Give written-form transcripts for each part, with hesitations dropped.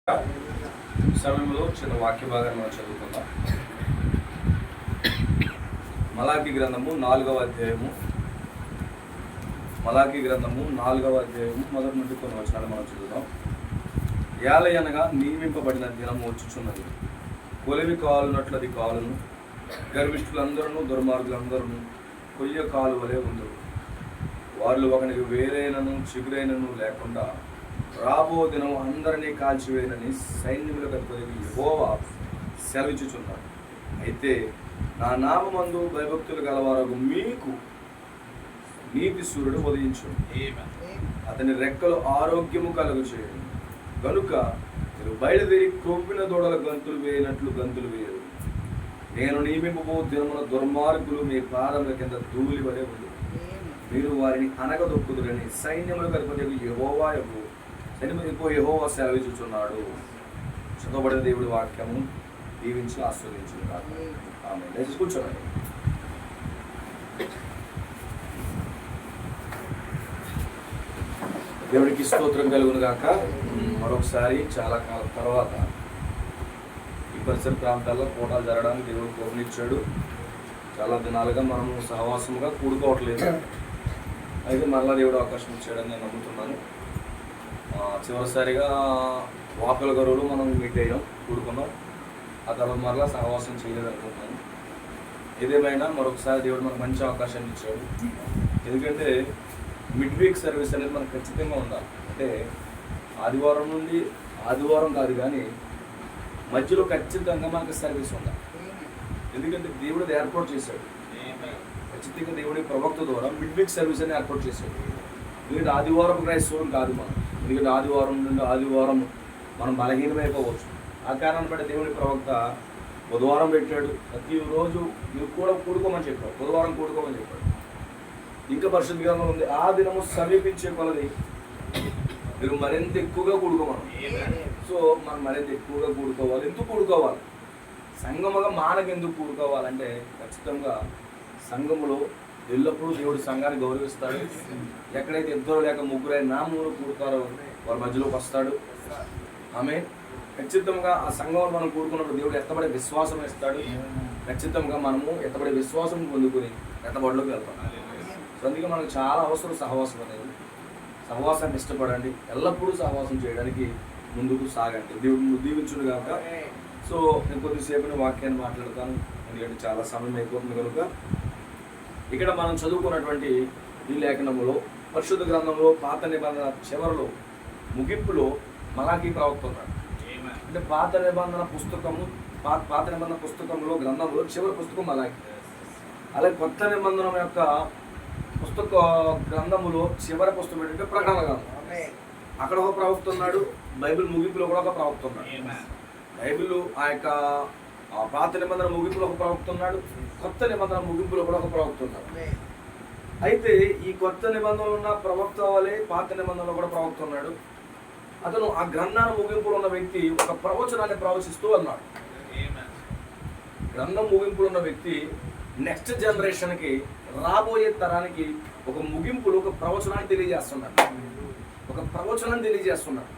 సమయంలో చిన్న వాక్య భాగాన్ని మనం చదువుకుందాం. మలాకీ గ్రంథము 4వ అధ్యాయము మొదటి నుండి కొన్ని వచనాలు మనం చదువుదాం. ఏలయనగా నియమింపబడిన దినము వచ్చుచున్నది, కొలివి కాలునట్లది కాలును, గర్విష్ఠులందరూ దుర్మార్గులందరూ కొయ్య కాలు వలె ఉందరు. వాళ్ళు ఒకనికి వేరైనను చిగురైనను లేకుండా రాబో దినం అందరినీ కాల్చివేయనని సైన్యములకు అధిపతి యెహోవా సెలవిచ్చుచున్నాడు. అయితే నా నామమందు భయభక్తులు గలవారు మీకు నీతి సూర్యుడు ఉదయించు, అతని రెక్కలు ఆరోగ్యము కలుగు చేయడు. కనుక మీరు బయలుదేరి క్రొవ్విన దూడల గంతులు వేయనట్లు గంతులు వేయరు. నేను నియమింపబో దినమున దుర్మార్గులు మీ పాదముల కింద ధూళి వలె ఉంది. మీరు వారిని అనగదొక్కుదురని సైన్యములకు అధిపతి యెహోవా సెలవిచ్చుచున్నాడు. చదవబడిన దేవుడి వాక్యము దీవించి ఆస్వాదించుగాక. ఆమేన్. దయచేసి కూర్చోండి. దేవుడికి స్తోత్రం కలుగును గాక. మరొకసారి చాలా కాలం తర్వాత ఈ పరిసర ప్రాంతాల్లో కూటాలు జరగడానికి దేవుడు కోపనిచ్చాడు. చాలా దినాలుగా మనము సహవాసముగా కూడుకోవట్లేదు. అయితే మరలా దేవుడు అవకాశం ఇచ్చాడని నేను నమ్ముతున్నాను. చివరిసారిగా వాకల గరువులు మనం మీట్ అయ్యాం, కూడుకున్నాం. ఆ తర్వాత మరలా సహవాసం చేయలేదు అనుకుంటున్నాను. ఏదేమైనా మరొకసారి దేవుడు మనకు మంచి అవకాశాన్ని ఇచ్చాడు. ఎందుకంటే మిడ్ వీక్ సర్వీస్ అనేది మనకు ఖచ్చితంగా ఉండాలి. అంటే ఆదివారం నుండి ఆదివారం కాదు కానీ మధ్యలో ఖచ్చితంగా మనకు సర్వీస్ ఉండాలి. ఎందుకంటే దేవుడు ఏర్పాటు చేశాడు. ఖచ్చితంగా దేవుడి ప్రవక్త ద్వారా మిడ్ వీక్ సర్వీస్ అని ఏర్పాటు చేశాడు. ఎందుకంటే ఆదివారం క్రైస్తవం కాదు మనం. ఎందుకంటే ఆదివారం నుండి ఆదివారం మనం బలహీనమైపోవచ్చు. ఆ కారణాన్ని బట్టి దేవుడి ప్రవక్త బుధవారం పెట్టాడు. ప్రతిరోజు మీరు కూడా కూడుకోమని చెప్పాడు. బుధవారం కూడుకోమని చెప్పాడు. ఇంకా పరిశుద్ధ గ్రంథం ఉంది, ఆ దినము సమీపించే కొలది మీరు మరింత ఎక్కువగా కూడుకోమని. సో మనం మరింత ఎక్కువగా కూడుకోవాలి. ఎందుకు కూడుకోవాలి? సంఘముగా మానకు ఎందుకు కూడుకోవాలంటే ఖచ్చితంగా సంఘములో ఎల్లప్పుడూ దేవుడు సంఘాన్ని గౌరవిస్తాడు. ఎక్కడైతే ఇద్దరు లేక ముగ్గురైన నామూలు కూడతారో వారి మధ్యలోకి వస్తాడు. ఆమె ఖచ్చితంగా ఆ సంఘంలో మనం కూడుకున్నప్పుడు దేవుడు ఎత్తబడే విశ్వాసం ఇస్తాడు. ఖచ్చితంగా మనము ఎత్తబడే విశ్వాసం పొందుకుని ఎత్తబడిలోకి వెళ్తాం. సో అందుకే మనకు చాలా అవసరం సహవాసం అనేది. సహవాసాన్ని ఇష్టపడండి, ఎల్లప్పుడూ సహవాసం చేయడానికి ముందుకు సాగండి. దేవుడు దీవించుడు కాక. సో నేను కొద్దిసేపు వాక్యాన్ని మాట్లాడతాను, ఎందుకంటే చాలా సమయం అయిపోతుంది కనుక. ఇక్కడ మనం చదువుకున్నటువంటి ఈ లేఖనములో పరిశుద్ధ గ్రంథంలో పాత నిబంధన చివరిలో ముగింపులో మలాకీ ప్రవక్త ఉన్నాడు. అంటే పాత నిబంధన పుస్తకంలో గ్రంథంలో చివరి పుస్తకం మలాకీ. అలాగే కొత్త నిబంధన యొక్క పుస్తక గ్రంథములో చివరి పుస్తకం ఏంటంటే ప్రకటన గ్రంథం. అక్కడ ఒక ప్రవక్త ఉన్నాడు. బైబిల్ ముగింపులో కూడా ఒక ప్రవక్త ఉన్నాడు. బైబిల్ ఆ యొక్క పాత నిబంధన ముగింపులో ఒక ప్రవక్త ఉన్నాడు. కొత్త నిబంధన ముగింపులో కూడా ఒక ప్రవక్త ఉన్నాడు. అయితే ఈ కొత్త నిబంధనలు ఉన్న ప్రవక్త వలె పాత నిబంధనలో కూడా ప్రవక్త ఉన్నాడు. అతను ఆ గ్రంథాల ముగింపులో ఉన్న వ్యక్తి ఒక ప్రవచనాన్ని ప్రవచిస్తూ అన్నాడు. గ్రంథం ముగింపులో ఉన్న వ్యక్తి నెక్స్ట్ జనరేషన్కి, రాబోయే తరానికి ఒక ముగింపులో ఒక ప్రవచనాన్ని తెలియజేస్తున్నాడు.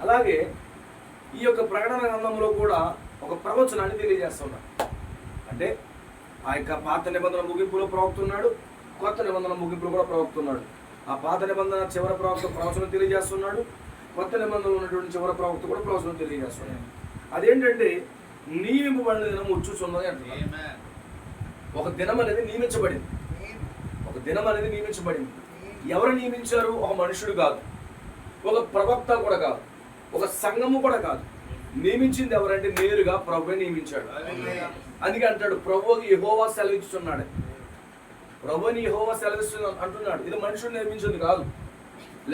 అలాగే ఈ యొక్క ప్రకటన గ్రంథంలో కూడా ఒక ప్రవచనాన్ని తెలియజేస్తున్నాడు. అంటే ఆ యొక్క పాత నిబంధన ముగింపులో ప్రవక్త ఉన్నాడు, కొత్త నిబంధన ముగింపులో కూడా ప్రవక్త ఉన్నాడు. ఆ పాత నిబంధన చివరి ప్రవక్త ప్రవచనం తెలియజేస్తున్నాడు, కొత్త నిబంధనలో ఉన్నటువంటి చివరి ప్రవక్త కూడా ప్రవచనం తెలియజేస్తున్నాడు. అదేంటంటే నియమింపబడిన దినం వచ్చుచున్నది అంటున్నాడు. ఒక దినం అనేది నియమించబడింది. ఎవరు నియమించారు? ఒక మనుషుడు కాదు, ఒక ప్రవక్త కూడా కాదు, ఒక సంఘము కూడా కాదు. నియమించింది ఎవరంటే నేరుగా ప్రభువే నియమించాడు. అందుకే అంటాడు, ప్రభువుకి యెహోవా సెలవిస్తున్నాడు. ప్రభువుని యెహోవా సెలవిస్తున్నాడు అంటున్నాడు. ఇది మనుషుడు నియమించింది కాదు,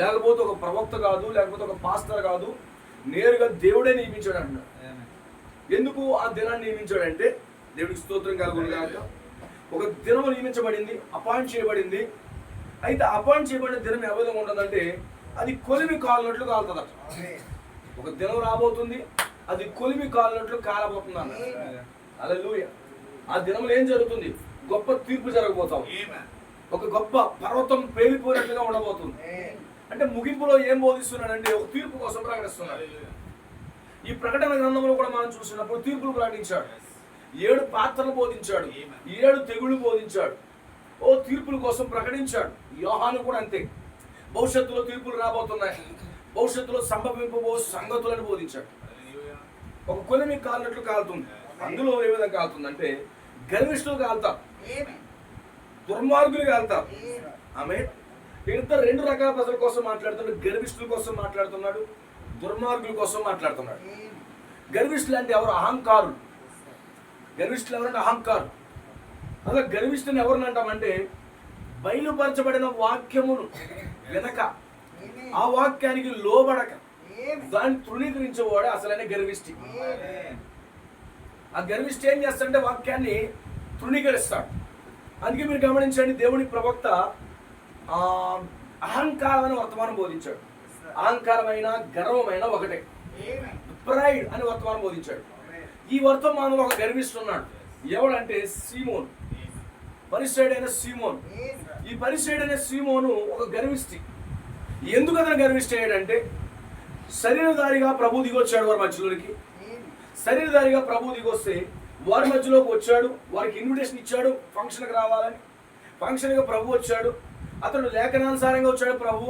లేకపోతే ఒక ప్రవక్త కాదు, లేకపోతే ఒక పాస్టర్ కాదు, నేరుగా దేవుడే నియమించాడు అంటున్నాడు. ఎందుకు ఆ దినాన్ని నియమించాడంటే దేవుడికి స్తోత్రం కలుగును గాక. ఒక దినం నియమించబడింది, అపాయింట్ చేయబడింది. అయితే అపాయింట్ చేయబడిన దినం ఏ విధంగా ఉంటుందంటే అది కొలిమి కాలినట్లు కాలుతుందట. ఒక దినం రాబోతుంది, అది కొలిమి కాలినట్లు కాలబోతుంది అన్న. హల్లెలూయా. ఆ దినంలో ఏం జరుగుతుంది? గొప్ప తీర్పు జరగబోతాం. ఒక గొప్ప పర్వతం పేలిపోయినట్లుగా ఉండబోతుంది. అంటే ముగింపులో ఏం బోధిస్తున్నాడంటే ఒక తీర్పు కోసం ప్రకటిస్తున్నాడు. ఈ ప్రకటన గ్రంథంలో కూడా మనం చూసినప్పుడు తీర్పులు ప్రకటించాడు, 7 పాత్రలు బోధించాడు, 7 తెగుళ్ళు బోధించాడు, తీర్పుల కోసం ప్రకటించాడు. యోహాను కూడా అంతే, భవిష్యత్తులో తీర్పులు రాబోతున్నాయి, భవిష్యత్తులో సంభవింపబో సంగతులను బోధించాడు. ఒక కొలిమి కాలినట్లు కాలుతుంది. అందులో ఏ విధంగా కాలుతుందంటే గర్విష్ఠులు కాలుతారు, దుర్మార్గులు కాలుతారు. ఆమె ఇద్దరు 2 రకాల ప్రజల కోసం మాట్లాడుతున్నాడు. గర్విష్ఠుల కోసం మాట్లాడుతున్నాడు, దుర్మార్గుల కోసం మాట్లాడుతున్నాడు. గర్విష్ఠులు అంటే ఎవరు? అహంకారులు. గర్విష్ఠులు ఎవరంటే అహంకారు. అలా గర్విష్ఠుని ఎవరిని అంటామంటే బయలుపరచబడిన వాక్యమును వినక, ఆ వాక్యానికి లోబడక దాన్ని తృణీకరించేవాడే అసలైన గర్విష్ఠి. ఆ గర్విష్ఠి ఏం చేస్తాడంటే వాక్యాన్ని తృణీకరిస్తాడు. అందుకే మీరు గమనించండి, దేవుని ప్రవక్త అహంకారమైన వర్తమానం బోధించాడు. అహంకారమైన గర్వమైన ఒకటే, ప్రైడ్ అని వర్తమానం బోధించాడు. ఈ వర్తమానంలో ఒక గర్విస్తున్నాడు. ఎవడంటే సీమోను, పరిసైడైన సీమోను. ఈ పరిసైడైన సీమోను ఒక గర్విష్టి. ఎందుకు అతను గర్విష్టి అయ్యాడంటే శరీరధారిగా ప్రభు దిగొచ్చాడు వారి మధ్యలోకి. శరీరధారిగా ప్రభు దిగొస్తే వారి మధ్యలోకి వచ్చాడు, వారికి ఇన్విటేషన్ ఇచ్చాడు ఫంక్షన్కి రావాలని. ఫంక్షన్గా ప్రభు వచ్చాడు, అతడు లేఖనానుసారంగా వచ్చాడు ప్రభు.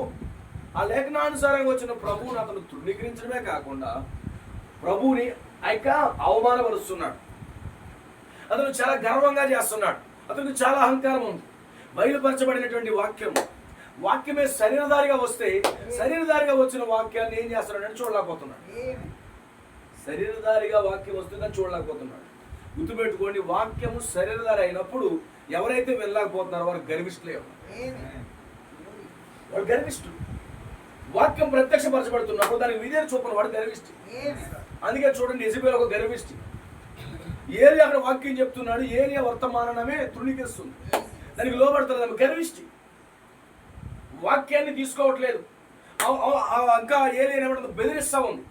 ఆ లేఖనానుసారంగా వచ్చిన ప్రభువుని అతను తృణీకరించడమే కాకుండా ప్రభువుని అవమానపరుస్తున్నాడు. అతను చాలా గర్వంగా చేస్తున్నాడు, అతనికి చాలా అహంకారం ఉంది. బయలుపరచబడినటువంటి వాక్యమే శరీరధారిగా వస్తే శరీరధారిగా వచ్చిన వాక్యాన్ని ఏం చేస్తున్నాడు? చూడలేకపోతున్నాడు. శరీరధారిగా వాక్యం వస్తుందని చూడలేకపోతున్నాడు. గుర్తుపెట్టుకోండి, వాక్యము శరీరధారి అయినప్పుడు ఎవరైతే వెళ్ళలేకపోతున్నారో వారు గర్విష్ఠులే. వాడు గర్విష్ఠుడు. వాక్యం ప్రత్యక్షపరచబడుతున్నప్పుడు దానికి విధేయత చూపని వాడు గర్విష్ఠి. అందుకే చూడండి, యెజబెల్ ఒక గర్విష్ఠి. ఏలియా అక్కడ వాక్యం చెప్తున్నాడు, ఏలియా వర్తమానమే తృణీకరిస్తుంది, దానికి లోబడుతున్నది. గర్విష్ఠి వాక్యాన్ని తీసుకోవట్లేదు. ఇంకా ఏలియా బెదిరిస్తా ఉంది.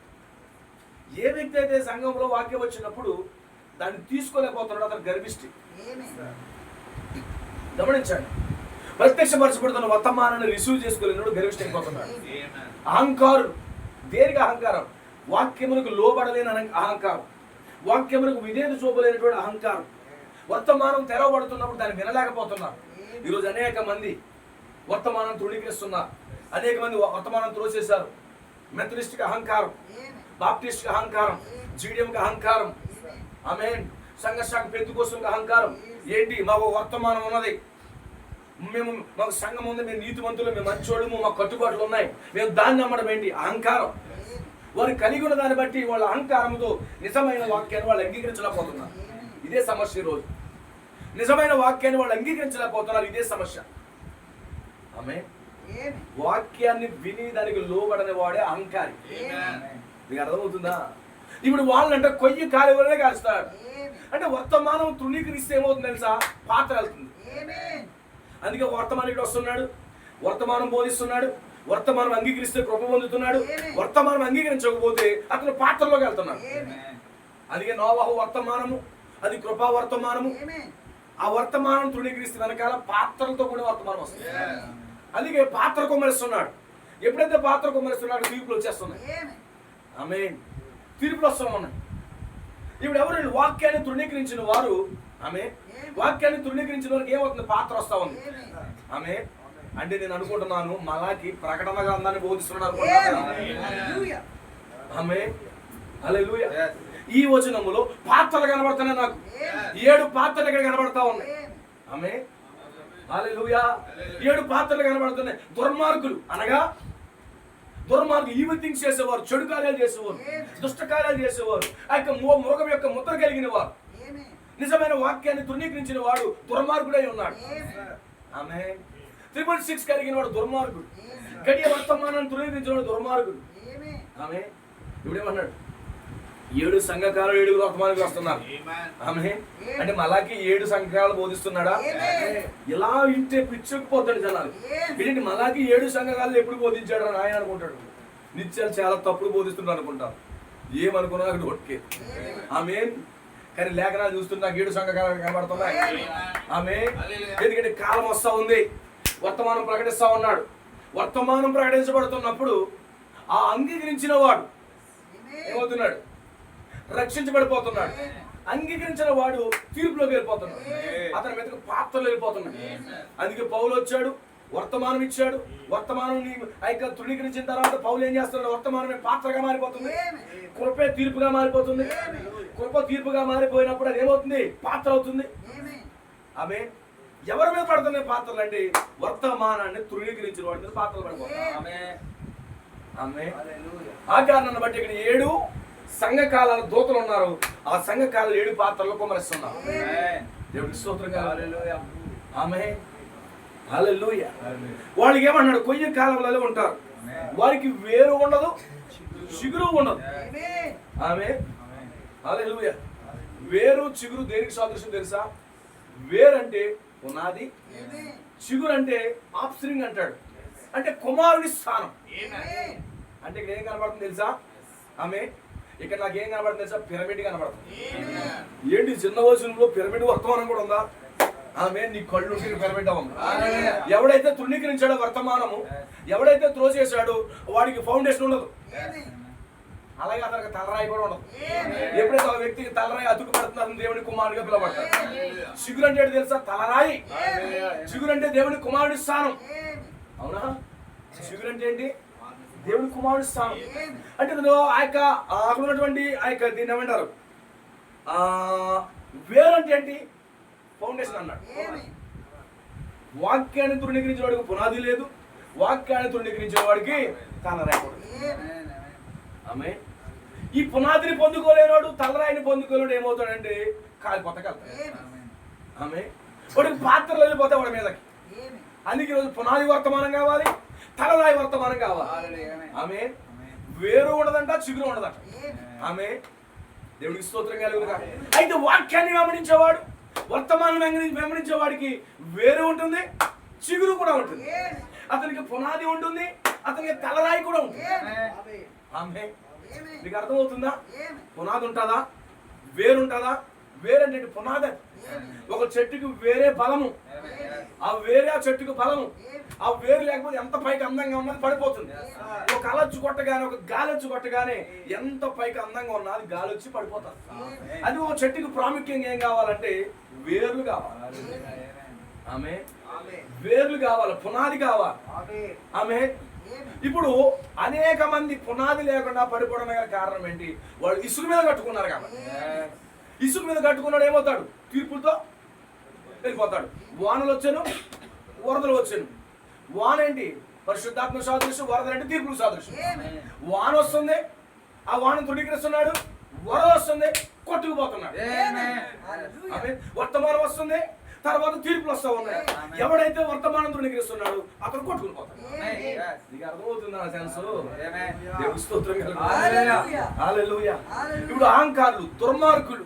ఏ వ్యక్తి అయితే సంఘంలో వాక్యం వచ్చినప్పుడు దాన్ని తీసుకోలేకపోతున్నాడు అతను గర్విష్ఠి. గమనించండి, ప్రత్యక్షపరచబడుతున్న వర్తమానాన్ని రిసీవ్ చేసుకోలేనాడు గర్విష్ఠి అయిపోతున్నాడు. అహంకారుడు. దేనికి అహంకారం? వాక్యములకు లోబడలేని అహంకారం, వాక్యములకు విధేయత చూపలేనటువంటి అహంకారం. వర్తమానం తెరవబడుతున్నప్పుడు దాన్ని వినలేకపోతున్నారు. ఈరోజు అనేక మంది వర్తమానం తృణీకరిస్తున్నారు, అనేక మంది వర్తమానం త్రోసేశారు. మెథడిస్ట్కి అహంకారం, బాప్టిస్ట్కి అహంకారం, జీడియంకి అహంకారం, ఆమేన్, సంఘశాఖ పెంతెకోస్తులకు అహంకారం. ఏంటి? మాకు వర్తమానం ఉన్నది, మాకు సంఘం ఉంది, మేము నీతిమంతులు, మేము మంచోళ్ళము, మాకు కట్టుబాట్లు ఉన్నాయి, మేము దాన్ని నమ్మడం ఏంటి? అహంకారం. వారు కలిగి ఉన్న దాన్ని బట్టి వాళ్ళ అహంకారంతో నిజమైన వాక్యాన్ని వాళ్ళు అంగీకరించలేకపోతున్నారు. ఇదే సమస్య. ఈరోజు నిజమైన వాక్యాన్ని వాళ్ళు అంగీకరించలేకపోతున్నారు. ఇదే సమస్య. ఆమేన్. వాక్యాన్ని విని దానికి లోబడని వాడే అహంకారి. మీకు అర్థమవుతుందా? ఇప్పుడు వాళ్ళంటే కొయ్యి కాలి వల్లనే కాలుస్తాడు. అంటే వర్తమానం తృణీకరిస్తే ఏమవుతుంది తెలుసా? పాత్ర వెళ్తుంది. అందుకే వర్తమానికి వస్తున్నాడు, వర్తమానం బోధిస్తున్నాడు, వర్తమానం అంగీకరిస్తే కృప పొందుతున్నాడు, వర్తమానం అంగీకరించకపోతే అతను పాత్రలోకి వెళ్తున్నాడు. అందుకే నోవహు వర్తమానము అది కృపా వర్తమానము. ఆ వర్తమానం తృణీకరిస్తే వెనకాల పాత్రలతో కూడా వర్తమానం వస్తుంది. అందుకే పాత్ర కుమ్మరిస్తున్నాడు. ఎప్పుడైతే పాత్ర కుమ్మరిస్తున్నాడు తీర్పులు వచ్చేస్తున్నాయి. ఆమేన్. తీర్పులు వస్తూ ఉన్నాయి. ఇప్పుడు ఎవరు? వాక్యాన్ని తృణీకరించిన వారు. ఆమె వాక్యాన్ని తృణీకరించిన వారికి ఏమవుతుంది? పాత్ర వస్తా ఉంది. ఆమె అంటే నేను అనుకుంటున్నాను మలాకి ప్రకటన గ్రంథాన్ని బోధిస్తున్నాడు. ఆమె హల్లెలూయా. ఈ వచనములో పాత్రలు కనబడుతున్నాయి. నాకు 7 పాత్రలు ఇక్కడ కనబడతా ఉన్నాయి. ఆమె హల్లెలూయా. 7 పాత్రలు కనబడుతున్నాయి. దుర్మార్గులు అనగా దుర్మార్గులు, ఈవిల్ థింగ్స్ చేసేవారు, చెడు కార్యాలు చేసేవారు, దుష్ట కార్యాలు చేసేవారు, ఆ యొక్క మృగం యొక్క ముద్ర కలిగిన వారు. నిజమైన వాక్యాన్ని తృణీకరించిన వాడు దుర్మార్గుడై ఉన్నాడు. ఆమేన్. 666 కలిగిన వాడు దుర్మార్గుడు. గడియ వర్తమానాన్ని తృణీకరించిన వాడు దుర్మార్గుడు. ఆమేన్. ఇప్పుడేమన్నాడు? 7 సంఘకాలు 7 వర్తమానానికి వస్తున్నారు. ఆమేన్. అంటే మలాకి 7 సంఘకాలు బోధిస్తున్నాడా? ఇలా ఇంటే పిచ్చుకుపోతాడు జనాలు. ఏంటి మలాకి 7 సంఘకాలు ఎప్పుడు బోధించాడు అని ఆయన అనుకుంటాడు. నిత్యాలు చాలా తప్పుడు బోధిస్తున్నాడు అనుకుంటారు. ఏమనుకున్నా అక్కడ ఒట్కే. ఆమేన్. కానీ లేఖనాలు చూస్తున్నా 7 సంఘకాలు కనబడుతున్నాయి. ఆమేన్. ఎందుకంటే కాలం వస్తా ఉంది, వర్తమానం ప్రకటిస్తా ఉన్నాడు. వర్తమానం ప్రకటించబడుతున్నప్పుడు ఆ అంగీకరించిన వాడు ఏమవుతున్నాడు? రక్షించబడిపోతున్నాడు. అంగీకరించిన వాడు తీర్పులోకి వెళ్ళిపోతున్నాడు. అతని మీదకి పాత్రలు వెళ్ళిపోతున్నాడు. అందుకే పౌలు వచ్చాడు, వర్తమానం ఇచ్చాడు. వర్తమానం తృణీకరించిన తర్వాత పౌలు ఏం చేస్తున్నాడు? వర్తమానమే పాత్రగా మారిపోతుంది, కృపే తీర్పుగా మారిపోతుంది. కృప తీర్పుగా మారిపోయినప్పుడు అది ఏమవుతుంది? పాత్ర అవుతుంది. ఆమె ఎవరి మీద పడుతున్నాయి పాత్రలు అంటే? వర్తమానాన్ని తృణీకరించిన వాడి మీద పాత్రలు పడిపోతాయి. ఆమె ఆ కారణాన్ని బట్టి ఇక్కడ 7 సంఘకాలాల దూతలు ఉన్నారు. ఆ సంఘకాలాలు 7 పాత్రలు కుమ్మరిస్తున్నారు. దేవుడికి స్తోత్రం. ఆమె హల్లెలూయా. వాళ్ళకి ఏమన్నాడు? కొయ్య కాలంలో ఉంటారు. వారికి వేరు ఉండదు, చిగురు ఉండదు. ఆమె హల్లెలూయా. వేరు చిగురు దేనికి సాదృశ్యం తెలుసా? వేరు అంటే పునాది, చిగురు అంటే ఆఫ్స్ప్రింగ్ అంటాడు, అంటే కుమారుని స్థానం. అంటే ఇక్కడ ఏం కనబడుతుంది తెలుసా? ఆమె ఇక్కడ నాకు ఏం కనబడుతుంది తెలుసా? పిరమిడ్ కనబడుతుంది. ఏంటి చిన్న వయసులో పిరమిడ్ వర్తమానం కూడా ఉందా? ఆమె నీ కళ్ళు పిరమిడ్ అవ్వము. ఎవడైతే తృణీకరించాడో వర్తమానము, ఎవడైతే త్రోసేసాడో వాడికి ఫౌండేషన్ ఉండదు. అలాగే అతనికి తలరాయి కూడా ఉండదు. ఎప్పుడైతే ఒక వ్యక్తికి తలరాయి అతుకు పడుతున్నారు దేవుని కుమారుడిగా పిలవబడతారు. చిగురు అంటే తెలుసా? తలరాయి. చిగురు అంటే దేవుని కుమారుడి స్థానం. అవునా? చిగురు అంటే ఏంటి? దేవుని కుమారుడి స్థానం. అంటే ఆ యొక్క అక్కడ ఉన్నటువంటి ఆ యొక్క దీన్ని ఏమంటారు? వేరు అంటే ఏంటి? ఫౌండేషన్ అన్నాడు. వాక్యాన్ని తృణీకరించిన వాడికి పునాది లేదు, వాక్యాన్ని తృణీకరించిన వాడికి తలరాయి. ఆమె ఈ పునాదిని పొందుకోలేనాడు, తలరాయిని పొందుకోలేడు ఏమవుతాడంటే కాలిపోతాడు. ఆమె వాడికి పాత్రలు వెళ్ళిపోతాయి వాడి మీదకి. అందుకే ఈరోజు పునాది వర్తమానం కావాలి, తలరాయి వర్తమానం కావాలి. ఆమె వేరు ఉండదంట, చిగురు ఉండదంట. ఆమె దేవుడికి స్తోత్రం కలుగునుగా. అయితే వాక్యాన్ని వెంబడించేవాడు, వర్తమానం వెంబడించేవాడికి వేరు ఉంటుంది, చిగురు కూడా ఉంటుంది. అతనికి పునాది ఉంటుంది, అతనికి తలరాయి కూడా ఉంటుంది. ఆమె నీకు అర్థమవుతుందా? పునాది ఉంటుందా, వేరు ఉంటుందా? వేరంటే పునాది. ఒక చెట్టుకు వేరే బలము, ఆ వేరే ఆ చెట్టుకు బలము. ఆ వేరు లేకపోతే ఎంత పైకి అందంగా ఉన్నది పడిపోతుంది. ఒక అలొచ్చి కొట్టగానే, ఒక గాలి వచ్చి కొట్టగానే ఎంత పైకి అందంగా ఉన్నది గాలి వచ్చి పడిపోతుంది. అది ఒక చెట్టుకు ప్రాముఖ్యంగా ఏం కావాలంటే వేర్లు కావాలి. ఆమె వేర్లు కావాలి, పునాది కావాలి. ఆమె ఇప్పుడు అనేక మంది పునాది లేకుండా పడిపోవడం గల కారణం ఏంటి? వాళ్ళు ఇసుక మీద కట్టుకున్నారు కాబట్టి. ఇసుక మీద కట్టుకున్నాడు ఏమవుతాడు? తీర్పులతో వెళ్ళిపోతాడు. వానలు వచ్చాను, వరదలు వచ్చాను. వాన ఏంటి? పరిశుద్ధాత్మ సాదృశ్యం, వరదలు అంటే తీర్పులు సాదృశ్యం. వాన వస్తుంది, ఆ వానను తృణీకరిస్తున్నాడు. వరద వస్తుంది, కొట్టుకుపోతున్నాడు. వర్తమానం వస్తుంది, తర్వాత తీర్పులు వస్తూ ఉన్నాయి. ఎవడైతే వర్తమానం తృణీకరిస్తున్నాడు అతను కొట్టుకుని పోతాడు. నీకు అర్థమవుతుందా సెన్స్? హల్లెలూయా. ఇప్పుడు అహంకారులు, దుర్మార్గులు,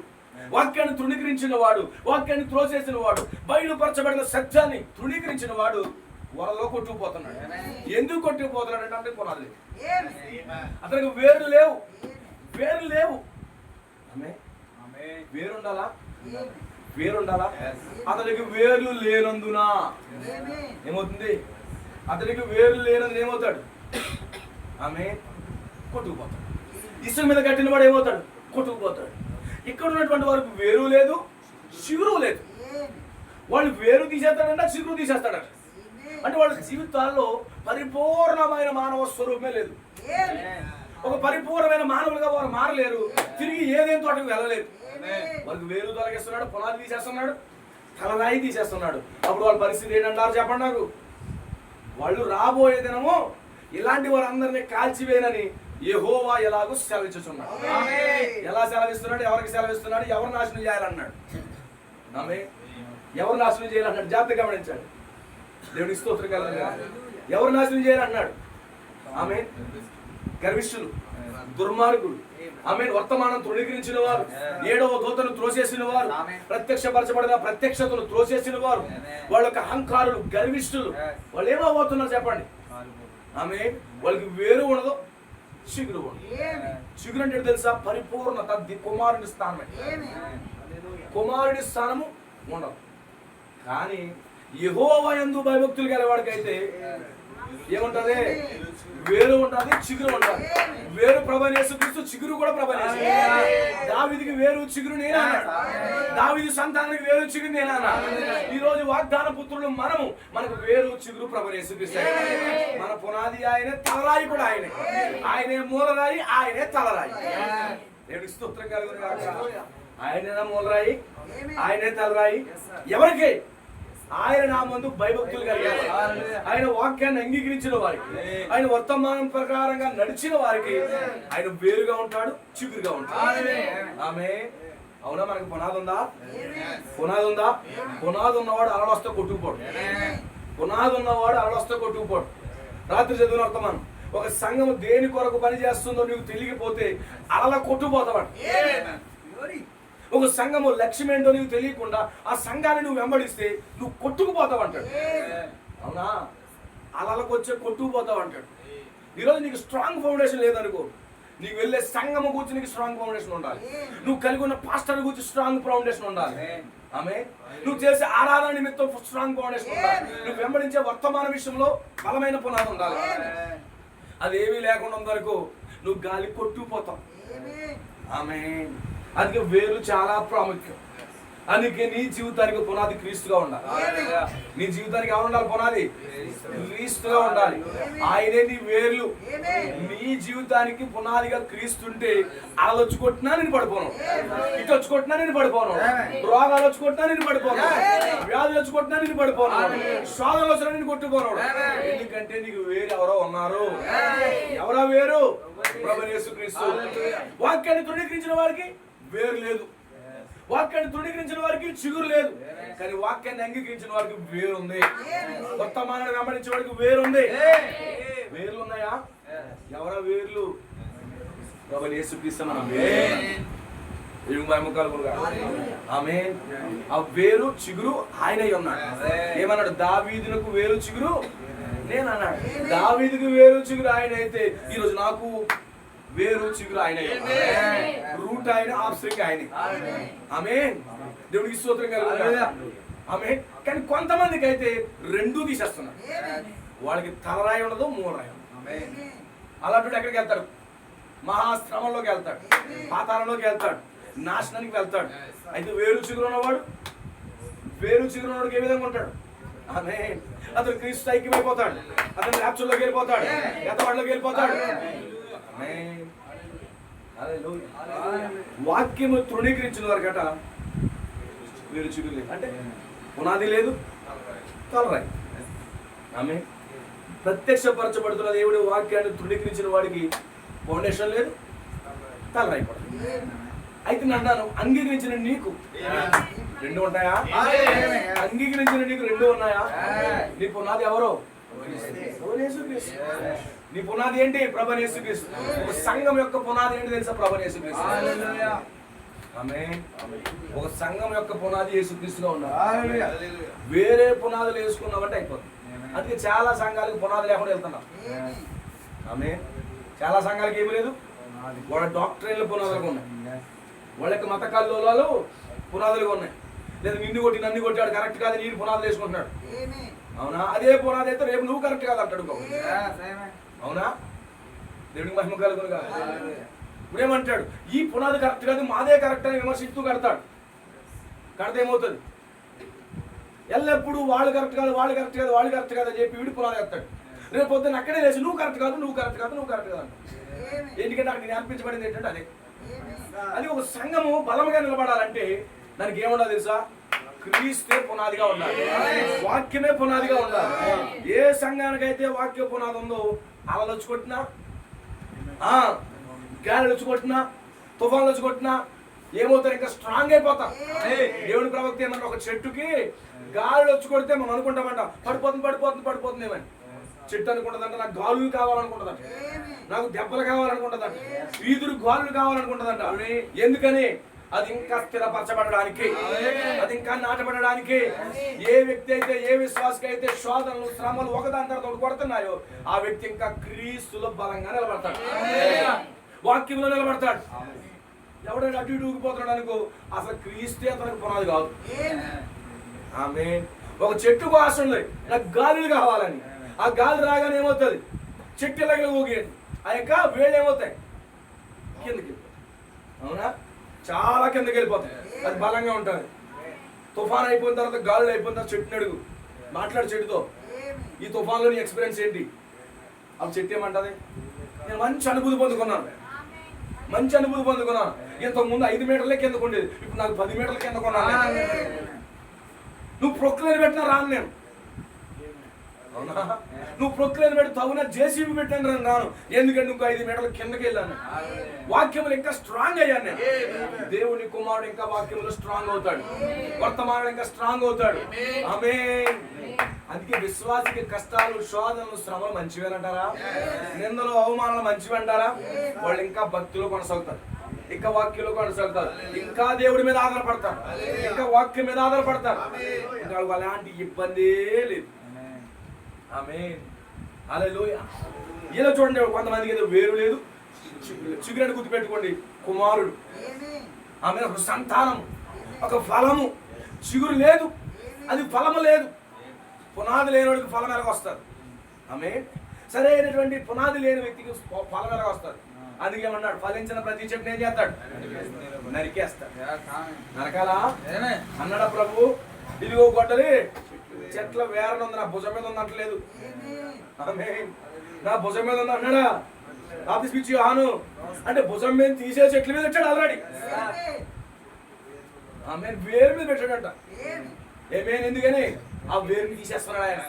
వాక్యాన్ని తృణీకరించిన వాడు, వాక్యాన్ని త్రోసేసిన వాడు, బయలుపరచబడిన సత్యాన్ని తృణీకరించిన వాడు వరలో కొట్టుకుపోతున్నాడు. ఎందుకు కొట్టుకుపోతున్నాడు అంటే పునాది అతనికి వేరు లేవు, వేరు లేవు. వేరుండాలా? వేరుండాలా? అతనికి వేర్లు లేనందున ఏమవుతుంది? అతనికి వేర్లు లేనందున ఏమవుతాడు? ఆమె కొట్టుకుపోతాడు. ఇసుక మీద కట్టిన వాడు ఏమవుతాడు? కొట్టుకుపోతాడు. ఇక్కడ ఉన్నటువంటి వారికి వేరు లేదు, చిగురు లేదు. వాళ్ళు వేరు తీసేస్తాడంట, చిగురు తీసేస్తాడట. అంటే వాళ్ళ జీవితాల్లో పరిపూర్ణమైన మానవ స్వరూపమే లేదు. ఒక పరిపూర్ణమైన మానవులుగా వారు మారలేరు. తిరిగి ఏదేంతో అటుకు వెళ్ళలేరు. వాళ్ళకి వేరు తొలగిస్తున్నాడు, పునాది తీసేస్తున్నాడు, తలరాయి తీసేస్తున్నాడు. అప్పుడు వాళ్ళ పరిస్థితి ఏంటంటారు చెప్పండి నాకు? వాళ్ళు రాబోయే దినము ఇలాంటి వారందరినీ కాల్చివేనని యెహోవా ఎలాగో సెలవిస్తున్నాడు. ఎలా సెలవిస్తున్నాడు? ఎవరికి సెలవిస్తున్నాడు? ఎవరు నాశనం చేయాలన్నాడు? ఆమె ఎవరు నాశనం చేయాలన్నాడు? జాగ్రత్తగా గమనించాడు. దేవుడికి స్తోత్రం కలుగునుగా. ఎవరు నాశనం చేయాలన్నాడు? ఆమె గర్విష్ఠులు, దుర్మార్గులు, ఆమె వర్తమానం తృణీకరించిన వారు, 7వ దూతను త్రోసేసిన వారు, ప్రత్యక్షపరచబడిన ప్రత్యక్షతను త్రోసేసిన వారు, వాళ్ళ యొక్క అహంకారులు, గర్విష్ఠులు. వాళ్ళు ఏమవుతున్నారు చెప్పండి? ఆమె వాళ్ళకి వేరు ఉండదు, చిగురు ఉండదు. చిగురు అంటే తెలుసా? పరిపూర్ణత, కుమారుని స్థానమే. కుమారుని స్థానము ఉండదు. కానీ యెహోవా యందు భయభక్తులు గలవాడికైతే ఏముంటది? వేరు ఉంటది, చిగురు ఉంటది. వేరు ప్రభువైన యేసుక్రీస్తు, చిగురు కూడా ప్రభువైన యేసుక్రీస్తు. దావీదుకి వేరు చిగురు నేనా అన్నాడు. దావీదు సంతానానికి వేరు చిగురు నేనా అన్నాడు. ఈ రోజు వాగ్దాన పుత్రులు మనకు వేరు చిగురు ప్రభువైన యేసుక్రీస్తు. మన పునాది ఆయనే, తలరాయి కూడా ఆయనే. ఆయనే మూలరాయి, ఆయనే తలరాయి. దేవుడికి స్తోత్రం కలుగును గాక. ఆయనే మూలరాయి, ఆయనే తలరాయి. ఎవరికి? ఆయన నా ముందు భయభక్తులు కలిగారు. ఆయన వాక్యాన్ని అంగీకరించిన వారికి, ఆయన వర్తమానం ప్రకారంగా నడిచిన వారికి ఆయన వేరుగా ఉంటాడు, చిగురుగా ఉంటాడు. ఆమె అవునా? మనకు పునాది ఉందా? పునాది ఉందా? పునాది ఉన్నవాడు అలవస్తే కొట్టుకుపోడు. పునాది ఉన్నవాడు అలవస్తే కొట్టుకుపోడు. రాత్రి చదివిన వర్తమానం, ఒక సంఘం దేని కొరకు పని చేస్తుందో నీకు తెలియకపోతే అలా కొట్టుకుపోతావాడు. ఒక సంఘము లక్ష్యం ఏంటో నీకు తెలియకుండా ఆ సంఘాన్ని నువ్వు వెంబడిస్తే నువ్వు కొట్టుకుపోతావు అంటాడు. అవునా? అలలకు వచ్చే కొట్టుకుపోతావు అంటాడు. ఈరోజు నీకు స్ట్రాంగ్ ఫౌండేషన్ లేదనుకో, నీకు వెళ్ళే సంఘము గురించి నీకు స్ట్రాంగ్ ఫౌండేషన్ ఉండాలి. నువ్వు కలిగి ఉన్న పాస్టర్ గురించి స్ట్రాంగ్ ఫౌండేషన్ ఉండాలి. ఆమె నువ్వు చేసే ఆరాధన నిమిత్తం స్ట్రాంగ్ ఫౌండేషన్ ఉండాలి. నువ్వు వెంబడించే వర్తమాన విషయంలో బలమైన పునాది ఉండాలి. అది ఏమీ లేకుండా ఉందనుకో, నువ్వు గాలి కొట్టుకుపోతావు. ఆమె అందుకే వేరు చాలా ప్రాముఖ్యం. అందుకే నీ జీవితానికి పునాది క్రీస్తుగా ఉండాలి. నీ జీవితానికి ఎవరు ఉండాలి? పునాది క్రీస్తుగా ఉండాలి. ఆయనే నీ వేర్లు. నీ జీవితానికి పునాదిగా క్రీస్తుంటే అలా వచ్చి కొట్టినా నేను పడిపోను, ఇటు వచ్చి కొట్టినా నేను పడిపోను, రోగాలు వచ్చి కొట్టినా నేను పడిపోను, వ్యాధులు వచ్చి కొట్టినా నేను పడిపోను, శోధనలు వచ్చినా నేను కొట్టుకోను. ఎందుకంటే నీకు వేరు ఎవరో ఉన్నారు. ఎవరో వేరు? ప్రభువైన యేసుక్రీస్తు. వాక్యాన్ని తృణీకరించిన వారికి వేరు లేదు, వాక్యాన్ని తృణీకరించిన వారికి చిగురు లేదు. కానీ వాక్యాన్ని అంగీకరించిన వారికి వేరు ఉంది. వర్తమానాన్ని వెంబడించే వారికి వేరుంది. వేర్లు ఉన్నాయా? ఎవరా వేర్లు? ప్రభువైన యేసుక్రీస్తు మన వేరు. ఆమేన్. ఆ వేరు చిగురు ఆయనై ఉన్నాడు. ఏమన్నాడు? దావీదునకు వేరు చిగురు నేను అన్నాడు. దావీదుకు వేరు చిగురు ఆయన అయితే ఈరోజు నాకు వేరు చిగురు ఆయన, రూట్ ఆయన, ఆఫ్స్ప్రింగ్ ఆయన. ఆమేన్. దేవుడికి స్తోత్రం కలుగును. ఆమేన్. కానీ కొంతమందికి అయితే రెండూ తీసేస్తున్నారు. వాళ్ళకి తలరాయి ఉండదు, మూలరాయి ఉండదు. అలాంటి ఎక్కడికి వెళ్తాడు? మహాశ్రమంలోకి వెళ్తాడు, పాతాళంలోకి వెళ్తాడు, నాశనానికి వెళ్తాడు. అయితే వేరు చిగురు ఉన్నవాడు, వేరు చిగురు ఉన్నవాడికి ఏ విధంగా ఉంటాడు? ఆమేన్. అతను క్రీస్తు ఐక్యమైపోతాడు, అతను ర్యాప్చర్లోకి వెళ్ళిపోతాడు, ఎత్తవాడిలోకి వెళ్ళిపోతాడు. వాక్యము తృణీకరించిన వారికట వేరు చిగురు లేదు. అంటే పునాది లేదు, తలరాయి. ఆమె ప్రత్యక్షపరచబడుతున్న దేవుడి వాక్యాన్ని తృణీకరించిన వాడికి ఫౌండేషన్ లేదు, తలరాయి పడదు. అయితే నన్ను అంగీకరించిన నీకు రెండు ఉంటాయా? అంగీకరించిన నీకు రెండు ఉన్నాయా? నీ పునాది ఎవరో? నీ పునాది ఏంటి? ప్రభువైన యేసుక్రీస్తు. ఒక సంఘం యొక్క పునాది ఏంటి తెలుసా? ప్రభువైన యేసుక్రీస్తు. ఆమేన్. ఒక సంఘం యొక్క పునాది యేసుక్రీస్తుగా ఉండాలి. వేరే పునాదులు వేసుకున్నామంటే అయిపోతుంది. అందుకే చాలా సంఘాలకు పునాది లేకుండా వెళ్తున్నాం. ఆమేన్. చాలా సంఘాలకు ఏమీ లేదు, వాళ్ళ డాక్టరేన్ల పునాదులుగా ఉన్నాయి, వాళ్ళ యొక్క మత కల్లోలాలు పునాదులుగా ఉన్నాయి. లేదా నిన్ను కొట్టి నన్ను కొట్టాడు కరెక్ట్ కాదు, నేను పునాదులు వేసుకుంటున్నాడు. అవునా? అదే పునాది అయితే రేపు నువ్వు కరెక్ట్ కాదు అంటాడు. అవునా? దేవుడికి మహిమ కలుగును గాక. ఇప్పుడు ఏమంటాడు? ఈ పునాది కరెక్ట్ కాదు, మాదే కరెక్ట్ అని విమర్శిస్తూ కడతాడు. కడితే ఏమవుతుంది? ఎల్లప్పుడు వాళ్ళు కరెక్ట్ కాదు, వాళ్ళు కరెక్ట్ కాదు, వాళ్ళు కరెక్ట్ కాదు అని చెప్పి వీడి పునాది వేస్తాడు. రేపు పొద్దున్న అక్కడే లేచి నువ్వు కరెక్ట్ కాదు, నువ్వు కరెక్ట్ కాదు, నువ్వు కరెక్ట్ కాదు అంటాడు. ఎందుకంటే అక్కడ నేర్పించబడింది ఏంటంటే అదే. అది ఒక సంఘము బలంగా నిలబడాలంటే దానికి ఏముండాలి తెలుసా? క్రీస్తే పునాదిగా ఉండాలి, వాక్యమే పునాదిగా ఉండాలి. ఏ సంఘానికైతే వాక్య పునాది ఉందో అలలు వచ్చి కొట్టినా, గాలి వచ్చి కొట్టినా, తుఫాన్లు వచ్చి కొట్టినా ఏమవుతారు? ఇంకా స్ట్రాంగ్ అయిపోతాం. దేవుని ప్రవక్త ఏమన్నా ఒక చెట్టుకి గాలి వచ్చి కొడితే మనం అనుకుంటామంట పడిపోతుంది ఏమని. చెట్టు అనుకుంటుందంట నాకు గాలులు కావాలనుకుంటుందంట, నాకు దెబ్బలు కావాలనుకుంటుందంట, వీధులు గాలులు కావాలనుకుంటుందంట. ఎందుకని? అది ఇంకా స్థిరపరచబడడానికి, అది ఇంకా నాటబడడానికి. ఏ వ్యక్తి అయితే, ఏ విశ్వాసకి అయితే శోధనలు శ్రమలు ఒకదాని తర్వాత ఒకటి కొడుతున్నాయో ఆ వ్యక్తి ఇంకా క్రీస్తులో బలంగా నిలబడతాడు, వాక్యంలో నిలబడతాడు. ఎవడైనా అటు ఇటు ఊగిపోతున్నాడు అనుకో, అసలు క్రీస్తే అతనికి పునాది కాదు. ఆమె ఒక చెట్టుకు ఆశ ఉంది, నాకు గాలులు కావాలని. ఆ గాలి రాగానే ఏమవుతుంది? చెట్టు ఇలాగే ఊగేయండి, ఆ యొక్క వేళ్ళు ఏమవుతాయి? కిందకి వెళ్ళిపోతాయి. అవునా? చాలా కిందకి వెళ్ళిపోతాయి. అది బలంగా ఉంటుంది. తుఫాన్ అయిపోయిన తర్వాత, గాలులు అయిపోయిన తర్వాత చెట్టుని అడుగు, మాట్లాడు చెట్టుతో, ఈ తుఫాన్లో నీ ఎక్స్పీరియన్స్ ఏంటి? అప్పుడు చెట్టు ఏమంటది? నేను మంచి అనుభూతి పొందుకున్నాను, మంచి అనుభూతి పొందుకున్నాను. ఇంతకుముందు 5 మీటర్లే కిందకు ఉండేది, ఇప్పుడు నాకు 10 మీటర్ల కింద కొన్నాను. నువ్వు ప్రొక్లేన్ పెట్టినా రాను నేను. అవునా? నువ్వు ప్రొక్లేన్ పెట్టి తగున జేసీబీ పెట్టాను రాను. ఎందుకంటే నువ్వు 5 మీటర్ల కిందకి వెళ్ళాను. వాక్యములు ఇంకా స్ట్రాంగ్ అయ్యాను నేను. దేవుని కుమారుడు ఇంకా వాక్యములు స్ట్రాంగ్ అవుతాడు, వర్తమానం ఇంకా స్ట్రాంగ్ అవుతాడు. ఆమేన్. అందుకే విశ్వాసికి కష్టాలు, శోధనలు, శ్రమలు మంచివేనంటారా? నిందలు, అవమానాలు మంచివంటారా? వాళ్ళు ఇంకా భక్తిలో కొనసాగుతారు, ఇంకా వాక్యంలో కొనసాగుతారు, ఇంకా దేవుడి మీద ఆధారపడతారు, ఇంకా వాక్యం మీద ఆధారపడతారు. ఇంకా అలాంటి ఇబ్బందే లేదు. ఆమేన్. హల్లెలూయా. ఇలా చూడండి, కొంతమందికి ఏదో వేరు లేదు, చిగురని గుర్తుపెట్టుకోండి, కుమారుడు. ఆమె ఒక సంతానం, ఒక ఫలము. చిగురు లేదు, అది ఫలము లేదు. పునాది లేనివాడికి ఫలం ఎలాగ వస్తారు? ఆమేన్. సరైనటువంటి పునాది లేని వ్యక్తికి ఫలం ఎలాగ వస్తారు? అందుకేమన్నాడు? ఫలించిన ప్రతి చెట్టుని ఏం చేస్తాడు? నరికేస్తాడు. నరకాలా అన్నాడా ప్రభు? ఇదిగో గొడ్డలి చెట్ల వేరన ఉంది, నా భుజం మీద ఉంది అంటలేదు. ఆమేన్. నా భుజం మీద ఉంది అన్నాడా? ఆఫీస్ యోహాను అంటే భుజం మీద తీసే చెట్ల మీద పెట్టాడు ఆల్రెడీ. ఆమేన్. వేరు మీద పెట్టాడంట. ఏమేన్? ఎందుకని? ఆ వేరుని తీసేస్తున్నాడు ఆయన.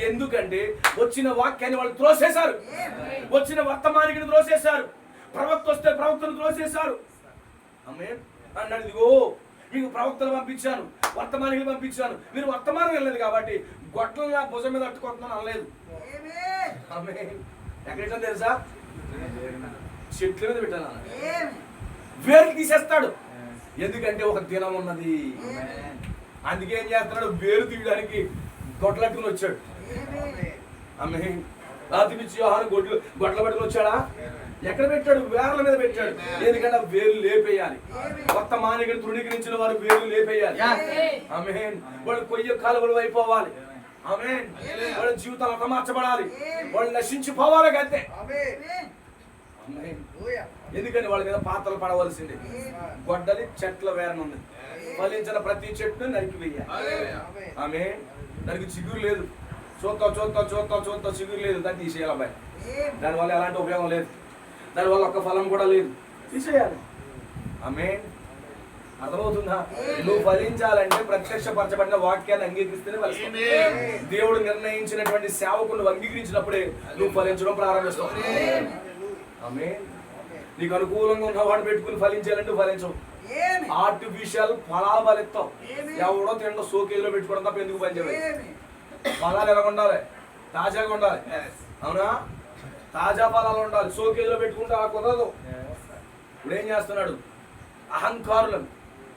ఎందుకంటే వచ్చిన వాక్యాన్ని వాళ్ళు త్రోసేశారు, వచ్చిన వర్తమానికిని త్రోసేశారు, ప్రవక్త వస్తే ప్రవక్తను త్రోసేశారు. ఆమేన్. అన్నాడు, ఇదిగో మీకు ప్రవక్తలు పంపించాను, వర్తమానికులు పంపించాను, మీరు వర్తమానం వెళ్ళలేదు కాబట్టి గొట్టలు నా భుజం మీద అట్టుకుంటున్నాను అనలేదు. ఆమేన్. ఎక్కడ తెలుసా? చెట్ల మీద పెట్టాను. వేరు తీసేస్తాడు. ఎందుకంటే ఒక దినం ఉన్నది. అందుకే ఏం చేస్తున్నాడు? వేరు తీయడానికి గొడ్లట్టుకుని వచ్చాడు. ఆమేన్. రాత్రి నుంచి యోహాను గొడ్ల పట్టుకుని వచ్చాడా? ఎక్కడ పెట్టాడు? వేర్ల మీద పెట్టాడు. ఎందుకంటే వేరు లేపేయాలి. వర్తమానికుని తృణీకరించిన వారు వేరు లేపేయాలి. ఆమేన్. వాళ్ళు కొయ్య కాలువలు అయిపోవాలి. ఆమేన్. వాళ్ళ జీవితాలు అతమార్చబడాలి, వాళ్ళు నశించిపోవాలి అంతే. ఎందుకని వాళ్ళ మీద పాత్రలు పడవలసింది. గొడ్డలి చెట్ల వేరన ఉంది, ఫలించిన ప్రతి చెట్టును నరికి వేయాలి. ఆమేన్. దానికి చిగురు లేదు, చూస్తా చిగురు లేదు, దాన్ని తీసేయాలి అబ్బాయి. దానివల్ల ఎలాంటి ఉపయోగం లేదు, దానివల్ల ఒక్క ఫలం కూడా లేదు, తీసేయాలి. ఆమేన్. అర్థమవుతుందా? నువ్వు ఫలించాలంటే ప్రత్యక్షపరచబడిన వాక్యాన్ని అంగీకరిస్తేనే ఫలిస్తావు. దేవుడు నిర్ణయించినటువంటి సేవకులు అంగీకరించినప్పుడే నువ్వు ఫలించడం ప్రారంభిస్తావు. ఆమేన్. నీకు అనుకూలంగా ఉన్న వాడిని పెట్టుకుని ఫలించాలంటే ఫలించవు. ఆర్టిఫిషియల్ ఫలాలు ఫలిస్తావు. ఎవడో తిండో సోకేజీలో పెట్టుకోవడం తప్ప ఎందుకు పనిచేయాలి? ఫలాలు ఎలా ఉండాలి? తాజాగా ఉండాలి. అవునా? తాజా ఫలాలు ఉండాలి. సోకేజీలో పెట్టుకుంటే అలా కుదరదు. ఇప్పుడు ఏం చేస్తున్నాడు? అహంకారులను.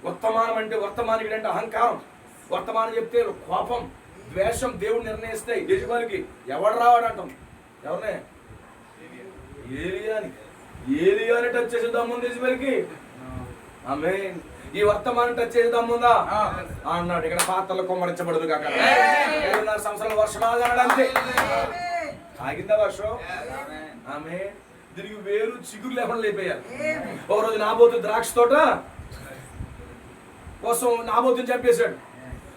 వర్తమానం అంటే, వర్తమానికుడు అంటే అహంకారం. వర్తమానం చెప్తే కోపం, ద్వేషం దేవుడు నిర్ణయిస్తాయి. యజమానికి ఎవడు రావాడు అంటాం. ఎవరినే? ఏలియాని టచ్ చేసే దమ్ముంది యజమానికి. ఆమేన్. ఈ వర్తమానం టచ్ చేసే దమ్ముందా అన్నాడు. ఇక్కడ పాత్రలు కొమ్మరించబడదు కాక 7.5 సంవత్సరాల వర్షం ఆగాడు అంతే. ఆగిందా వర్షం? ఆమేన్. దీనికి వేరు చిగురు లేకుండా లేపేయాలి. ఒక రోజు నాబోతు ద్రాక్ష తోట కోసం నాబోతుని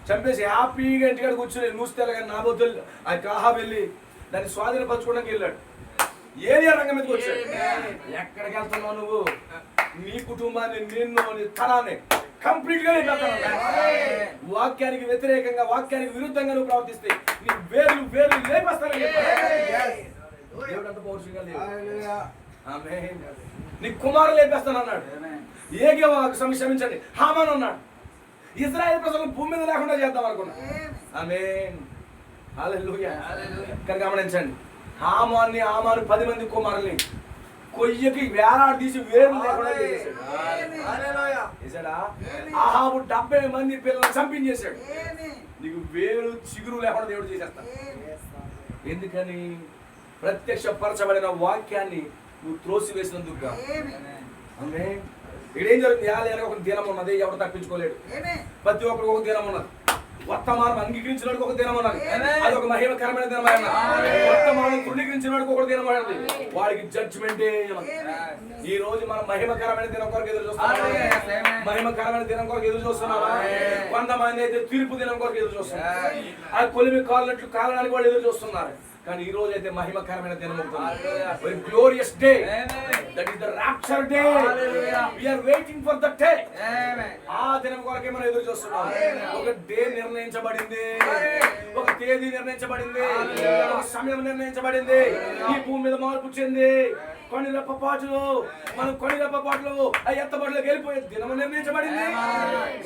చంపేసి హ్యాపీగా ఇంటికాడ కూర్చొని నూస్తేలా. కానీ నాబోతు ఆ కాహా వెళ్ళి దాన్ని స్వాధీనపరచుకోవడానికి వెళ్ళాడు. ఏరియా రంగం మీదకి వచ్చాడు. ఎక్కడికి వెళ్తున్నావు నువ్వు? నీ కుటుంబాన్ని, నిన్ను, నీ తరాన్ని కంప్లీట్ గా వాక్యానికి వ్యతిరేకంగా, వాక్యానికి విరుద్ధంగా నువ్వు ప్రవర్తిస్తే నీ వేరు లేపేస్తానని దేవుడు అంత పౌరుషంగా లేదు. ఆమేన్. నీ కుమారులు లేపేస్తాను అన్నాడు. ఏగే క్షమించండి హామాను అన్నాడు. ఇశ్రాయేలు ప్రజలను భూమి మీద లేకుండా చేద్దాం అనుకున్నా. ఆమేన్. హల్లెలూయా. ఇక్కడ గమనించండి, హామాను 10 మంది కుమారుల్ని కొయ్యకి వేలాడి తీసి వేరు లేకుండా చేశాడు. ఆహాబు 70 మంది పిల్లల్ని చంపించేశాడు. నీకు వేరు చిగురు లేకుండా దేవుడు చేసేస్తాడు. ఎందుకని? ప్రత్యక్షపరచబడిన వాక్యాన్ని నువ్వు త్రోసివేసినందుకు. ఆమేన్. ఇక్కడ ఏం జరుగుతుంది? ఒక దినం ఉన్నది, ఎవరు తప్పించుకోలేడు. ప్రతి ఒక్కరికి ఒక దినం ఉన్నది. వర్తమానం అంగీకరించిన వాడికి ఒక దినం అన్నది, అది ఒక మహిమకరమైన దినం అన్నది. వర్తమానం తృణీకరించిన వాడికి ఒక దినం అన్నది, వాడికి జడ్జిమెంటే. ఈ రోజు మనం మహిమకరమైన దినం కొరకు ఎదురు చూస్తున్నాం. మహిమకరమైన దినం కొరకు ఎదురు చూస్తున్నాం. కొంతమంది అయితే తీర్పు దినం కొరకు ఎదురు చూస్తున్నారు. ఆ కొలిమి కాలినట్లు కాలడానికి వాళ్ళు ఎదురు చూస్తున్నారు. కానీ ఈ రోజు అయితే మహిమకరమైన దినం అవుతుంది. Glorious day, that is the rapture day. We are waiting for that day. ఆ దినం కొరకే మనం ఎదురు చూస్తున్నాం. ఒక డే నిర్ణయించబడింది, ఒక తేదీ నిర్ణయించబడింది, ఒక సమయం నిర్ణయించబడింది. ఈ భూమి మీద మార్పు చెంది కొన్ని రెప్పపాటులు మనం కొన్ని రెప్పపాటులు ఆ ఎత్తబడిలోకి వెళ్ళిపోయే దినం నిర్ణయించబడింది.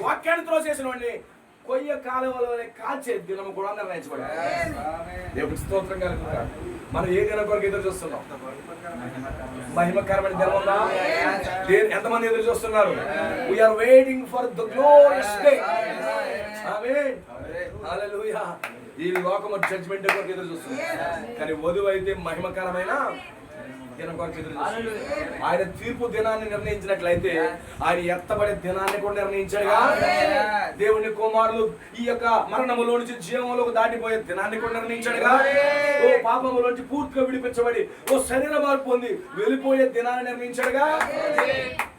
వాక్యాన్ని త్రోసేసిన వాడిని కొయ్య కాలువలోనే కాల్చే దినం కూడా నిర్ణయించబడింది. దేవుడికి స్తోత్రం కలుగుగా. మనం ఏ దినం కొరకు ఎదురు చూస్తున్నాం? మహిమకరమైన దినం ఉందా? ఎంతమంది ఎదురు చూస్తున్నారు? We are waiting for the glorious day. ఆమేన్, హల్లెలూయా. ఈ లోకము జడ్జిమెంట్ కొరకు ఎదురు చూస్తుంది. కానీ వధువు అయితే మహిమకరమైన దినం కొరకు ఎదురు చూస్తుంది. ఆయన తీర్పు దినాన్ని నిర్ణయించినట్లయితే ఆయన ఎత్తబడే దినాన్ని కూడా నిర్ణయించాడుగా. దేవుని కుమారులు ఈ యొక్క మరణములో నుంచి జీవములోకి దాటిపోయే దినాన్ని కూడా నిర్ణయించాడుగా. ఓ పాపములోంచి పూర్తిగా విడిపించబడి ఓ శరీర మార్పు పొంది వెళ్ళిపోయే దినాన్ని నిర్ణయించాడుగా.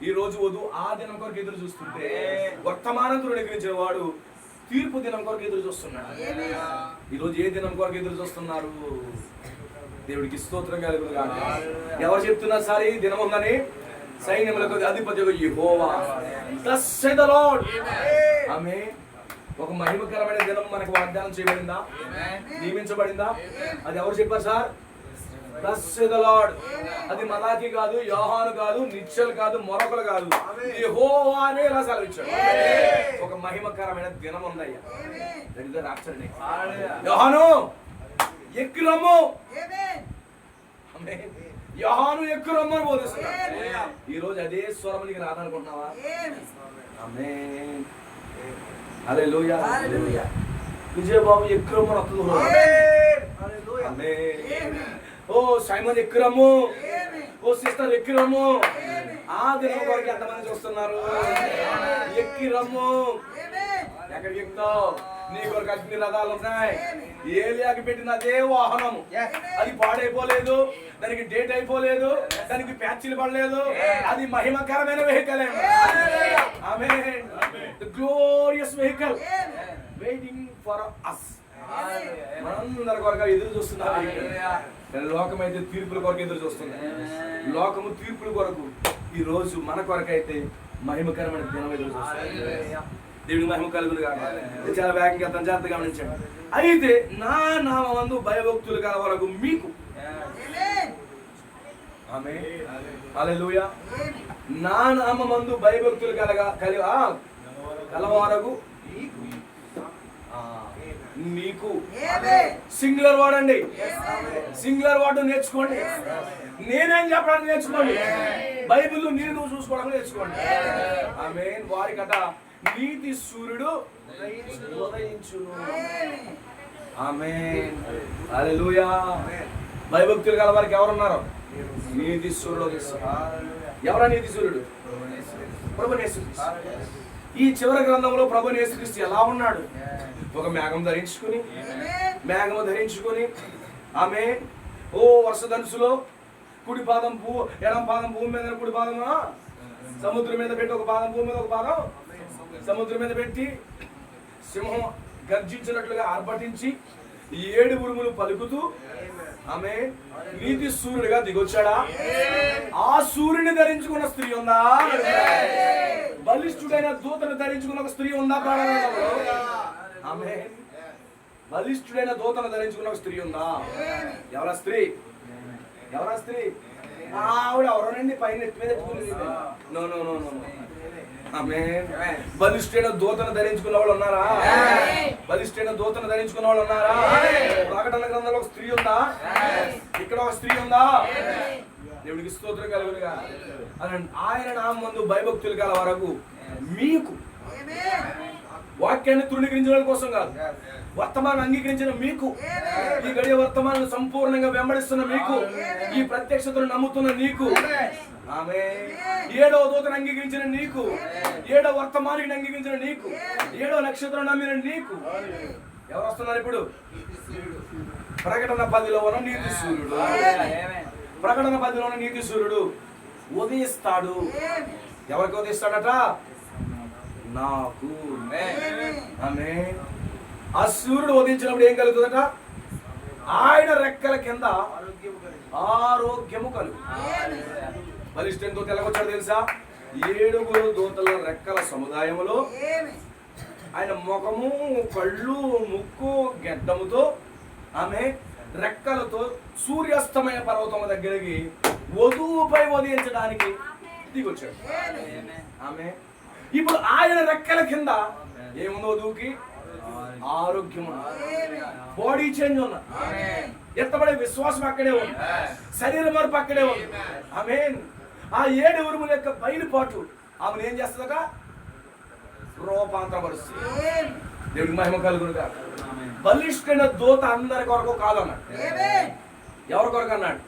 ఈ రోజు వధువు ఆ దినం కొరకు ఎదురు చూస్తుంటే వర్తమానం తృణీకరించిన వాడు తీర్పు దినం కొరకు ఎదురు చూస్తున్నాడు. ఈ రోజు ఏ దినం కొరకు ఎదురు చూస్తున్నారు? దేవుడికి స్తోత్రం కలుగునుగాక. ఎవరు చెప్తున్నారు సార్ ఈ దినం ఉందని? సైన్యములకు అధిపతి యెహోవా, thus saith the Lord. ఆమేన్. ఒక మహిమకరమైన దినం మనకు వాగ్దానం చేయబడిందా? నియమించబడిందా? అది ఎవరు చెప్పారు sir? thus saith the Lord. అది మలాకి కాదు, యోహాను కాదు, నిశ్చల్ కాదు, మరొకరు కాదు, యెహోవా అనే ఇలా సెలవిచ్చాడు. ఒక మహిమకరమైన దినం ఉందయ్యా. That is the rapture day. యోహాను ఎక్కి రమ్ము. యోహాను ఎక్కువ రమ్మని బోధిస్తున్నాడు. ఈ రోజు అదే స్వరం నీకు రాదనుకుంటున్నావా? ఆమేన్, హల్లెలూయా. విజయబాబు ఎక్కువ రమ్మని వస్తుంది. ఆమేన్. ఓ సైమన్ ఎక్కువ రమ్ము, ఓ సిస్టర్ ఎక్కి రమ్ము. ఆ దినం కొరకు ఎంతమంది చూస్తున్నారు? ఎక్కి రమ్ము. ఎక్కడికి ఎక్కుతావు? నీ కొరకు అగ్ని రథాలు ఉన్నాయి. ఏలియాకి పెట్టిన అదే వాహనము, అది పాడైపోలేదు, దానికి డేట్ అయిపోలేదు, దానికి ప్యాచ్లు పడలేదు. అది మహిమకరమైన vehicle. Amen. The glorious vehicle waiting for us. మనందరి కొరకు ఎదురు చూస్తున్నారు. లోకం అయితే తీర్పుల కొరకు ఎదురు చూస్తుంది. లోకము తీర్పుల కొరకు ఈ రోజు మన కొరకు అయితే మహిమకరమైన దినం ఎదురు చూస్తుంది. దేవుని మహిమ కలుగునుగాక. చాలా వేగంగా తన జాగ్రత్తగా గమనించండి. అయితే నా నామమందు భయభక్తులు గల వరకు మీకు, ఆమేన్, హల్లెలూయా, నా నామమందు భయభక్తులు కలవారకు నీకు. సింగులర్ వాడండి, సింగులర్ వాడు నేర్చుకోండి. నేనేం చెప్పడానికి నేర్చుకోండి. బైబిల్ నువ్వు చూసుకోవడానికి నేర్చుకోండి. ఆమేన్. వారికట నీతి సూర్యుడు ఉదయించును. ఆమేన్, హల్లెలూయా. భయభక్తులు గల వారికి ఎవరున్నారు? నీతి సూర్యుడు. ఎవరా నీతి సూర్యుడు? ప్రభువైన యేసుక్రీస్తు. ఈ చివరి గ్రంథంలో ప్రభువైన యేసుక్రీస్తు ఎలా ఉన్నాడు? ఒక మేఘం ధరించుకుని ఆమేన్. ఓ వర్షధనుసులో కుడి పాదం ఎడం పాదం భూమి మీద, కుడి పాదం సముద్రం మీద పెట్టి, ఒక పాదం భూమి మీద, ఒక పాదం సముద్రం మీద పెట్టి, సింహం గర్జించినట్లుగా ఆర్భటించి 7 ఉరుములు పలుకుతూ ఆమేన్ నీతి సూర్యుడిగా దిగొచ్చాడా? ఆ సూర్యుని ధరించుకున్న స్త్రీ ఉందా? బలిష్ఠుడైన దూతను ధరించుకున్న ఒక స్త్రీ ఉందా? ఆమేన్. బలిష్ఠుడైన దూతను ధరించుకున్న ఒక స్త్రీ ఉందా? ఎవరా స్త్రీ? ఎవరా స్త్రీ? ఆవిడ ఎవరోనండి పైన ఎత్తి మీద ఎత్తుకుని? No no no no. Amen. బలిష్ఠుడైన దూతను ధరించుకున్న వాళ్ళు ఉన్నారా? బలిష్ఠుడైన దూతను ధరించుకున్న వాళ్ళు ఉన్నారా? ప్రకటన గ్రంథంలో ఒక స్త్రీ ఉందా? ఇక్కడ ఒక స్త్రీ ఉందా? దేవుడికి స్తోత్రం కలుగునుగా. ఆయన నామమందు భయభక్తులు గల వరకు మీకు, వాక్యాన్ని తృణీకరించడం కోసం కాదు, వర్తమానం అంగీకరించిన మీకు, ఈ గడియ వర్తమానం సంపూర్ణంగా వెంబడిస్తున్న మీకు, ఈ ప్రత్యక్షతను నమ్ముతున్న నీకు, ఆమేన్. ఏడవ దూతను అంగీకరించిన నీకు, ఏడవ వర్తమానికి అంగీకరించిన నీకు, ఏడవ నక్షత్రం నమ్మిన నీకు ఎవరు వస్తున్నారు ఇప్పుడు? ప్రకటన 10లో ఉన్న నీతి సూర్యుడు, ప్రకటన 10లో ఉన్న నీతి సూర్యుడు ఉదయిస్తాడు. ఎవరికి ఉదయిస్తాడట? నాకు. ఆమేన్. ఆ సూర్యుడు ఉదయించినప్పుడు ఏం కలుగుతుందట? ఆయన రెక్కల కింద ఆరోగ్యము కలుగు. బలిష్ఠంతో తెలకొచ్చాడు తెలుసా? 7 దూతల రెక్కల సముదాయములో ఆయన ముఖము, కళ్ళు, ముక్కు, గెడ్డముతో ఆమె రెక్కలతో సూర్యాస్తమయ పర్వతం దగ్గరికి వధువుపై ఉదయించడానికి దిగొచ్చాడు. ఆమె ఇప్పుడు ఆయన రెక్కల కింద ఏముంది? వధువుకి ఆరోగ్యం, బాడీ చేంజ్ ఉన్న, ఎత్తబడే విశ్వాసం అక్కడే ఉంది, శరీర మార్పు అక్కడే ఉంది. ఆమేన్. ఆ 7 ఉరుముల యొక్క బయలుపాటు ఆమెను ఏం చేస్తుందట? రూపాంతరపరుస్తుంది. దేవుడికి మహిమ కలుగునుగా. బలిష్ఠుడైన దూత అందరి కొరకు కాదన్నాడు. ఎవరి కొరకు అన్నాడు?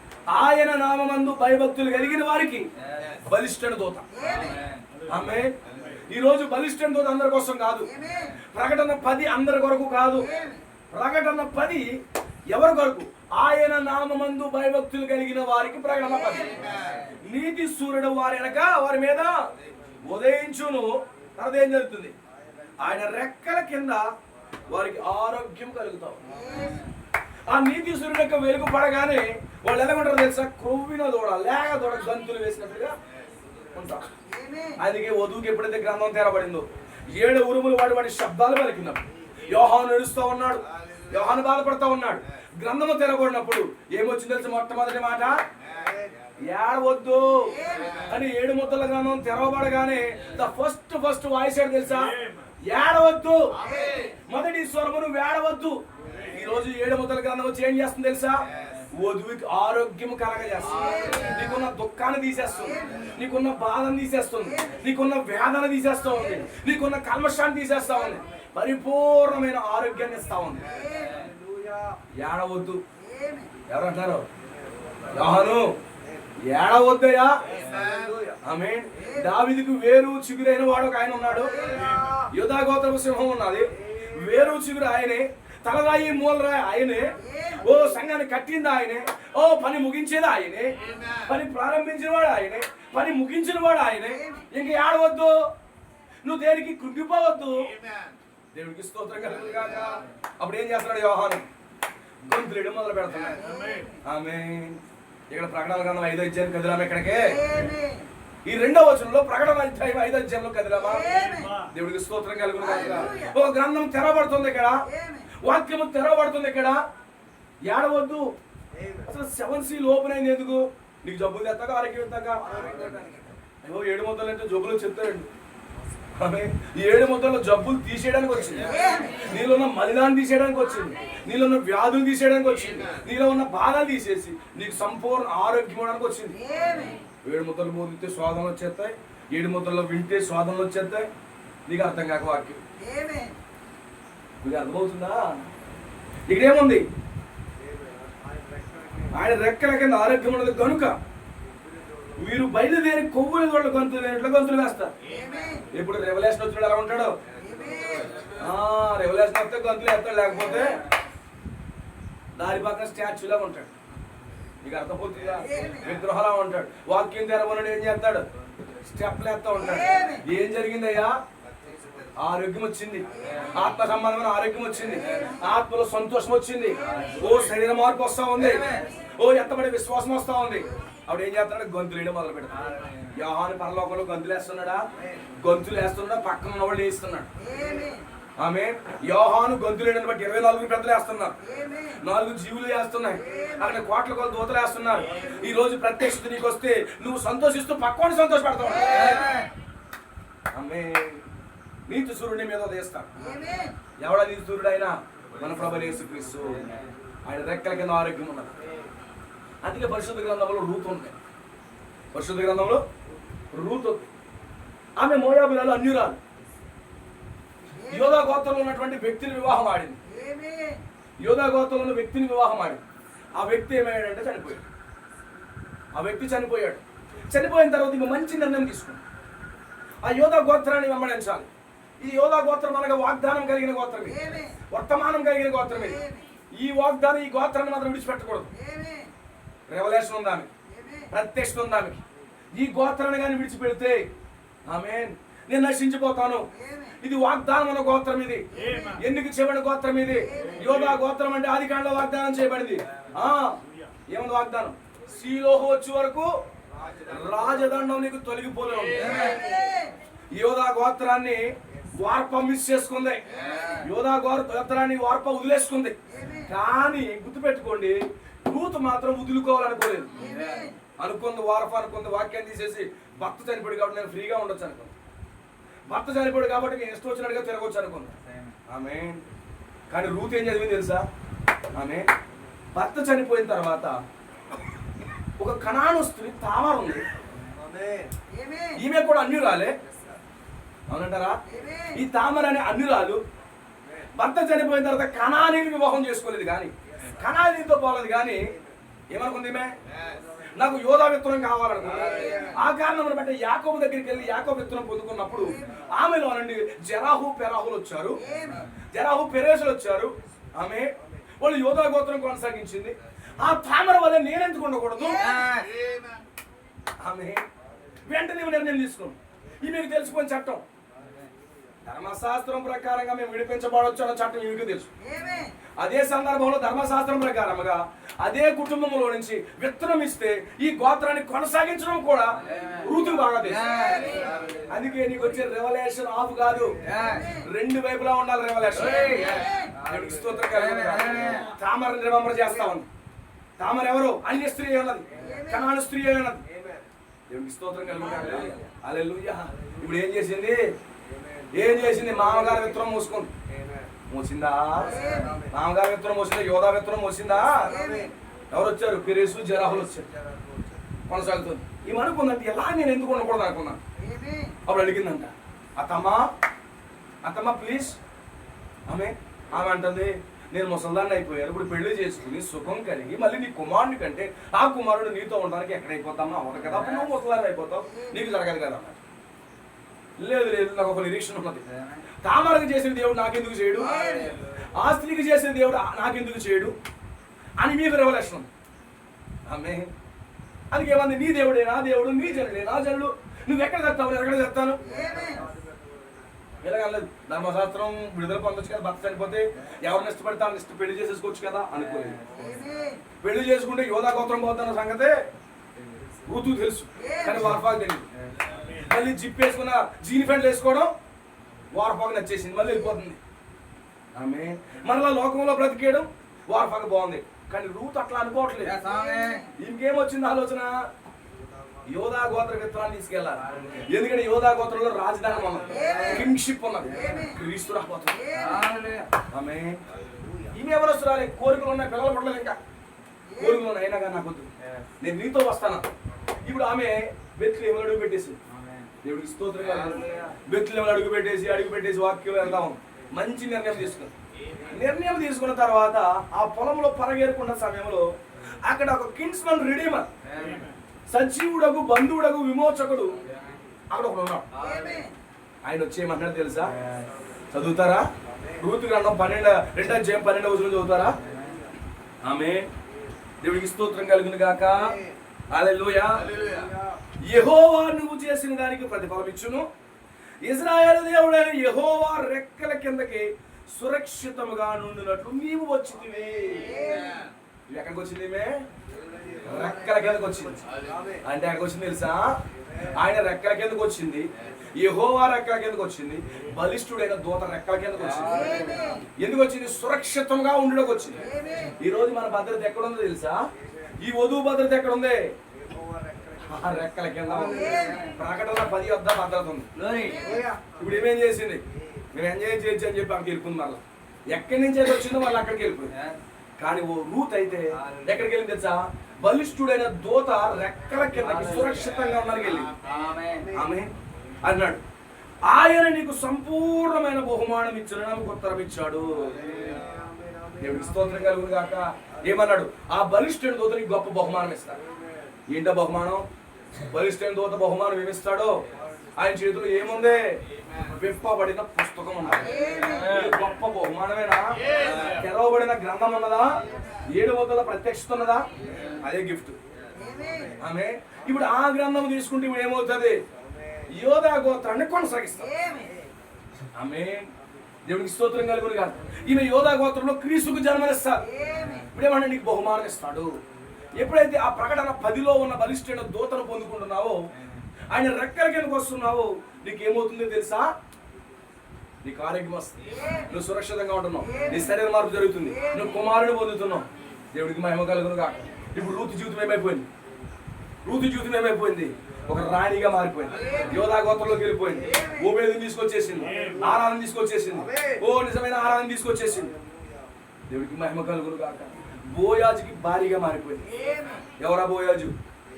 ఆయన నామమందు భయభక్తులు కలిగిన వారికి బలిష్ఠుడైన దూత. ఆమేన్. ఈ రోజు బలిష్ఠుడైన దూత అందరి కోసం కాదు. ప్రకటన 10 అందరి కొరకు కాదు. ప్రకటన 10 ఎవరి కొరకు? ఆయన నామమందు భయభక్తులు కలిగిన వారికి ప్రకటన 10. నీతి సూర్యుడు వారి వెనక వారి మీద ఉదయించును. తర్వాత ఏం జరుగుతుంది? ఆయన రెక్కల కింద వారికి ఆరోగ్యం కలుగుతాం. ఆ నీతి సూర్యుడు యొక్క వెలుగు పడగానే వాళ్ళు ఎలా ఉంటారు తెలుసా? కొవ్విన దూడ, లేక దూడ గంతులు వేసినట్టుగా ఉంటారు. అందుకే వధువుకి ఎప్పుడైతే గ్రంథం తెరబడిందో 7 ఉరుములు వాడి శబ్దాలు పలికినప్పుడు యోహాను నడుస్తూ ఉన్నాడు, యోహాను బాధపడుతూ ఉన్నాడు. గ్రంథము తెరబడినప్పుడు ఏమొచ్చింది తెలుసు? మొట్టమొదటి మాట ఏడవద్దు అని. 7 ముద్దల గ్రంథం తెరవబడగానే ద ఫస్ట్ వాయిస్ ఏంటి తెలుసా? ఏడవద్దు. మొదటి స్వరము నువ్వు ఏడవద్దు. ఈ రోజు 7 ముద్దల గ్రంథం వచ్చి ఏం చేస్తుంది తెలుసా? వధువుకి ఆరోగ్యం కలగజేస్తుంది. నీకున్న దుఃఖాన్ని తీసేస్తుంది, నీకున్న బాధను తీసేస్తుంది, నీకున్న వేదన తీసేస్తా ఉంది, నీకున్న కల్మషాన్ని తీసేస్తా ఉంది, పరిపూర్ణమైన ఆరోగ్యాన్ని ఇస్తా ఉంది. ఏడవద్దు. ఎవరంటారు? యోహాను ఏడవద్దయ్యా. ఆమేన్. దావీదుకు వేరు చిగురైన వాడు ఒక ఆయన ఉన్నాడు. యూదా గోత్రపు సింహం ఉన్నది. వేరు చిగురు ఆయనే, తలరాయి మూలరాయి ఆయనే. ఓ సంఘాన్ని కట్టింది ఆయనే, ఓ పని ముగించేది ఆయనే, పని ప్రారంభించిన వాడు ఆయనే, పని ముగించిన వాడు ఆయనే. ఇంక ఏడవద్దు, నువ్వు దేనికి కృంగిపోవద్దు. దేవుడికి స్తోత్రం కలుగుగాక. అప్పుడు ఏం చేస్తున్నాడు యోహాను? గొంతులేయడం మొదలు పెడుతున్నాడు. ఆమేన్. ఇక్కడ ప్రకటన గ్రంథం 5వ అధ్యాయం కదిలామా? ఇక్కడికే ఈ 2వ వచనంలో ప్రకటన అధ్యాయం 5వ అధ్యాయంలో కదిలామా? దేవుడికి స్తోత్రం కలుగుగాక. ఒక గ్రంథం తెరవబడుతుంది ఇక్కడ, వాక్యము తెరవబడుతుంది ఇక్కడ. ఏడవద్దు. అసలు 7 సీల్ ఓపెన్ అయింది ఎందుకు? నీకు జబ్బులు తెస్తాక ఆరోగ్యం ఎత్తాక. 7 ముద్దలు అంటే జబ్బులు చెప్తారండి. ఆమె ఈ 7 ముద్దల్లో జబ్బులు తీసేయడానికి వచ్చింది, నీలో ఉన్న మలినాన్ని తీసేయడానికి వచ్చింది, నీలో ఉన్న వ్యాధులు తీసేయడానికి వచ్చింది, నీలో ఉన్న బాధలు తీసేసి నీకు సంపూర్ణ ఆరోగ్యం ఇవ్వడానికి వచ్చింది. 7 ముద్దలు మోదితే స్వాదనలు వచ్చేస్తాయి, 7 ముద్దల్లో వింటే స్వాదనలు వచ్చేస్తాయి. నీకు అర్థం కాక వాక్యం మీకు అర్థమవుతుందా? ఇక్కడేముంది? ఆయన రెక్కల కింద ఆరోగ్యం ఉన్నది కనుక వీరు బయలుదేరి కొవ్వుని వాళ్ళు గొంతులు వేస్తారు. ఇప్పుడు రెవల్యూషన్ వచ్చినాడు ఎలా ఉంటాడు? రెవల్యూషన్ వస్తే గొంతులు వేస్తాడు, లేకపోతే దారి పక్కన స్టాచ్యూలా ఉంటాడు. నీకు అర్థమవుతుందా? విగ్రహంలా ఉంటాడు. వాక్యం తెరవనడు ఏం చేస్తాడు? స్టెప్లు వేస్తా ఉంటాడు. ఏం జరిగిందయ్యా? ఆరోగ్యం వచ్చింది, ఆత్మ సంబంధమైన ఆరోగ్యం వచ్చింది, ఆత్మలో సంతోషం వచ్చింది, ఓ శరీర మార్పు వస్తా ఉంది, ఓ ఎత్తబడే విశ్వాసం వస్తా ఉంది. అప్పుడు ఏం చేస్తున్నాడు? గొంతులు వేయడం మొదలు పెడతాడు. యోహాను పరలోకంలో గొంతులు వేస్తున్నాడా? గొంతులు వేస్తున్నాడా? పక్కన ఉన్న వాళ్ళు వేస్తున్నాడు. ఆమె యోహాను గొంతులు వేయడం బట్టి 24 పెద్దలు వేస్తున్నారు, 4 జీవులు వేస్తున్నాయి, అక్కడ కోట్ల కొల దూతలు వేస్తున్నారు. ఈ రోజు ప్రత్యక్షత నీకు వస్తే నువ్వు సంతోషిస్తూ పక్కన సంతోషపడతావు. ఆమె నీతి సూర్యుడి మీద ఉదయిస్తాడు. ఎవడ నీతి సూర్యుడు? అయినా మన ప్రభువైన యేసుక్రీస్తు. ఆయన రెక్కల కింద ఆరోగ్యం ఉన్నది. అందుకే పరిశుద్ధ గ్రంథంలో రూతు ఉంది. పరిశుద్ధ గ్రంథంలో రూతు, ఆమె మోయాబీయురాలు, అన్యురాలు. యోధా గోత్రంలో ఉన్నటువంటి వ్యక్తిని వివాహం ఆడింది. యోధా గోత్రంలో ఉన్న వ్యక్తిని వివాహం ఆడింది. ఆ వ్యక్తి ఏమయ్యాడంటే చనిపోయాడు. ఆ వ్యక్తి చనిపోయాడు. చనిపోయిన తర్వాత ఇంకో మంచి నిర్ణయం తీసుకున్నాం. ఆ యోధా గోత్రాన్ని వెంబడించాలి. ఈ యోధా గోత్రం అనగా వాగ్దానం కలిగిన గోత్రమే, వర్తమానం కలిగిన గోత్రమే. ఈ వాగ్దానం, ఈ గోత్రాన్ని మాత్రం విడిచిపెట్టకూడదు. రెవల్యూషన్ ఉంది ఆమె, ప్రత్యక్షత ఉంది ఆమెకి. ఈ గోత్రాన్ని కానీ విడిచిపెడితే ఆమేన్ నేను నశించిపోతాను. ఇది వాగ్దానం అన్న గోత్రం, ఇది ఎన్నిక చేయబడిన గోత్రం. ఇది యోధా గోత్రం అంటే ఆదికాండలో వాగ్దానం చేయబడింది. ఏముంది వాగ్దానం? శీలోహు వచ్చే వరకు రాజదండం నీకు తొలగిపోలేదు. యోధా గోత్రాన్ని వార్ప మిస్ చేసుకుంది, యోధా గోత్రాన్ని వార్ప వదిలేసుకుంది. కానీ గుర్తుపెట్టుకోండి, రూతు మాత్రం వదులుకోవాలనుకోలేదు. అనుకుంది వార్ప, అనుకుంది వాక్యాన్ని తీసేసి భర్త చనిపోయాడు కాబట్టి నేను ఫ్రీగా ఉండొచ్చు అనుకుంది. భర్త చనిపోయాడు కాబట్టి నేను ఇష్టం వచ్చినట్టుగా తిరగవచ్చు అనుకుంది ఆమె. కానీ రూత్ ఏం చదివింది తెలుసా? ఆమె భర్త చనిపోయిన తర్వాత ఒక కనాను స్త్రీ తామారు ఉంది. ఈమె కూడా అన్యురాలే, అవునంటారా? ఈ తామర అనే అన్యురాలు భర్త చనిపోయిన తర్వాత కనానీని వివాహం చేసుకోలేదు, కానీ కనానీతో పోలేదు. కానీ ఏమనుకుంది ఈమె? నాకు యోధా విత్తనం కావాలనుకుంది. ఆ కారణం బట్టి యాకోబు దగ్గరికి వెళ్ళి యాకోబు విత్తనం పొందుకున్నప్పుడు ఆమెలో నుండి జెరాహు పెరాహులు వచ్చారు, జెరాహు పెరేసులు వచ్చారు. ఆమె వాళ్ళు యోధా గోత్రం కొనసాగించింది. ఆ తామర వల్ల నేనెందుకు ఉండకూడదు? ఆమె వెంటనే నిర్ణయం తీసుకున్నాం. ఇది మీకు తెలుసుకొని చట్టం, ధర్మశాస్త్రం ప్రకారంగా మేము విడిపించబడవచ్చు అన్న చట్టం మీకు తెలుసు. అదే సందర్భంలో ధర్మశాస్త్రం ప్రకారంగా అదే కుటుంబంలో నుంచి విత్తనం ఇస్తే ఈ గోత్రాన్ని కొనసాగించడం కూడా రూతుకు బాగా తెలుసు. అందుకే నీకు వచ్చే రెవల్యూషన్ ఆఫ్ కాదు, రెండు వైపులా ఉండాలి రెవల్యూషన్. తామరని రిమెంబర్ చేస్తా ఉంది. తామర ఎవరు? అన్య స్త్రీ అన్నది, కనాను స్త్రీ అన్నది. దేవునికి స్తోత్రం కలుగుతాడు. హల్లెలూయా. ఇప్పుడు ఏం చేసింది? మామగారు విత్తనం మోసిందా? మామగారు విత్తనం మోసిందా? యోధా విత్తనం మోసిందా? ఎవరు వచ్చారు? పెరేసు జెరాహులు వచ్చారు. కొనసాగుతుంది. ఈమె అనుకుందంటే ఎలా నేను ఎందుకు ఉండకూడదు అనుకున్నాను. అప్పుడు అడిగిందంట, అత్తమ్మ ప్లీజ్. ఆమె అంటుంది, నేను ముసల్దాన్ని అయిపోయాను, ఇప్పుడు పెళ్లి చేసుకుని సుఖం కలిగి మళ్ళీ నీ కుమారుని కంటే ఆ కుమారుడు నీతో ఉండడానికి ఎక్కడైపోతామో అవ్వదు కదా, అప్పుడు నువ్వు ముసలాన్ని అయిపోతావు, నీకు జరగదు కదా అన్నారు. లేదు, నాకు ఒక నిరీక్షణ ఉన్నది. తామరకు చేసిన దేవుడు నాకెందుకు చేయడు, ఆ స్త్రీకి చేసిన దేవుడు నాకెందుకు చేయడు అని మీకు రెవల్యూషన్. ఆమె అందుకేమంది, నీ దేవుడే నా దేవుడు, నీ జనుడే నా జనుడు, నువ్వు ఎక్కడ చెప్తావు, ఎక్కడ చెప్తాను. ఎలాగలేదు, ధర్మశాస్త్రం విడుదల పొందొచ్చు కదా, భర్త చనిపోతే ఎవరిని ఇష్టపడితే వాళ్ళని పెళ్లి చేసేసుకోవచ్చు కదా అనుకోలేదు. పెళ్లి చేసుకుంటే యోధా గోత్రం పోతున్న సంగతే రూతు తెలుసు, కానీ వార్పాకు తెలియదు. మళ్ళీ జిప్ వేసుకున్న జీని ప్యాంట్లు వేసుకోవడం వార్పాకు నచ్చేసింది, మళ్ళీ వెళ్ళిపోతుంది. ఆమె మరలా లోకంలో బ్రతికేయడం వార్పాకు బాగుంది. కానీ రూతు అట్లా అనుకోవట్లేదు. ఇంకేమొచ్చింది ఆలోచన? యోధా గోత్ర విత్తనాన్ని తీసుకెళ్ళాలి. ఎందుకంటే యోధా గోత్రంలో రాజధాని ఉన్నది, కింగ్షిప్ ఉన్నది, క్రీస్తు రాబోతుంది. ఆమె ఈమె ఎవరు వస్తున్నారు? కోరికలు ఉన్నాయి, పిల్లలు పడలేదు, ఇంకా కోరికలు ఉన్నాయి, అయినా కానీ నాకు వద్దు, నేను నీతో వస్తాను. ఇప్పుడు ఆమె బెత్లెహేములో అడుగు పెట్టేసి, దేవుడికి స్తోత్రం, బెత్లెహేములో అడుగు పెట్టేసి వాక్యం వెళ్దాం. మంచి నిర్ణయం తీసుకుంది. నిర్ణయం తీసుకున్న తర్వాత ఆ పొలంలో పరగేరుకున్న సమయంలో అక్కడ ఒక కిన్స్మన్ రిడీమర్, సజీవుడకు బంధువుడకు విమోచకుడు అక్కడ ఒకడు ఉన్నాడు. ఆయన వచ్చేయమన్నాడు తెలుసా? చదువుతారా? రూతు గ్రంథం 2:12 చదువుతారా? ఆమె దేవుడికి స్తోత్రం కలుగును గాక. హల్లెలూయా. యెహోవా నువ్వు చేసిన దానికి ప్రతిఫలం ఇచ్చును. ఇశ్రాయేలు దేవుడైన యెహోవా రెక్కల కిందకి సురక్షితముగా నుండినట్లు నీవు వచ్చితివి. ఎక్కడికి వచ్చింది? రెక్కల కిందకు వచ్చింది. అంటే ఎక్కడికి వచ్చింది తెలుసా? ఆయన రెక్కల కిందకు వచ్చింది, యెహోవా రెక్కల కిందకు వచ్చింది, బలిష్ఠుడైన దూత రెక్కల కిందకు వచ్చింది. ఎందుకు వచ్చింది? సురక్షితంగా ఉండడానికి వచ్చింది. ఈ రోజు మన భద్రత ఎక్కడుందో తెలుసా? ఈ వధువు భద్రత ఎక్కడుంది? రెక్కల కింద. ప్రకటన 10 వద్ద భద్రత ఉంది. ఇప్పుడు ఏమేం చేసింది? మీరు ఎంజాయ్ చేయొచ్చు అని చెప్పి అక్కడికి వెళ్ళిపోయింది. మళ్ళీ ఎక్కడి నుంచి అయితే వచ్చిందో వాళ్ళు అక్కడికి వెళ్ళిపోయింది. కానీ ఓ రూత్ అయితే ఎక్కడికి వెళ్ళింది తెలుసా? బలిష్ఠుడైన దూత రెక్కల కిందకి సురక్షితంగా ఉన్నానికి వెళ్ళింది. ఆమె అన్నాడు, ఆయన నీకు సంపూర్ణమైన బహుమానం ఇచ్చిన నాకు ఉత్తరం ఇచ్చాడు. దేవుడికి స్తోత్రం కలుగును గాక. ఏమన్నాడు? ఆ బలిష్ఠుడి దూత నీకు గొప్ప బహుమానం ఇస్తాడు. ఏంటో బహుమానం? బలిష్ఠైన దూత బహుమానం ఏమిస్తాడో, ఆయన చేతిలో ఏముంది? విప్పబడిన పుస్తకం ఉన్నది. గొప్ప బహుమానమేనా? తెరవబడిన గ్రంథం ఉన్నదా? 7 వందల ప్రత్యక్షత ఉన్నదా? అదే గిఫ్ట్. ఆమె ఇప్పుడు ఆ గ్రంథం తీసుకుంటే ఇప్పుడు ఏమవుతుంది? యోధా గోత్రాన్ని కొనసాగిస్తారు. ఆమె దేవుడికి స్తోత్రం కలుగును కాదు. ఈమె యోధా గోత్రంలో క్రీస్తుకు జన్మనిస్తారు. ఇప్పుడేమన్నా నీకు బహుమానం ఇస్తాడు. ఎప్పుడైతే ఆ ప్రకటన 10లో ఉన్న బలిష్ఠైన దూతను పొందుకుంటున్నావో, ఆయన రెక్కల కిందకు వస్తున్నావో, నీకేమవుతుందో తెలుసా? నీకు ఆరోగ్యం వస్తుంది, నువ్వు సురక్షితంగా ఉంటున్నావు, నీ శరీర మార్పు జరుగుతుంది, నువ్వు కుమారుని పొందుతున్నావు. దేవుడికి మహిమ కలుగును కాక. ఇప్పుడు రూతు జీవితం ఏమైపోయింది? రూతు జీవితం ఏమైపోయింది? ఒక రాణిగా మారిపోయింది. యోధా గోత్రంలోకి వెళ్ళిపోయింది. ఓబేదుని తీసుకొచ్చేసింది, ఆరాధన తీసుకొచ్చేసింది, నిజమైన ఆరాధన తీసుకొచ్చేసింది. దేవుడికి మహిమ కలుగును కాక. బోయాజుకి భారీగా మారిపోయింది. ఎవరా బోయాజు?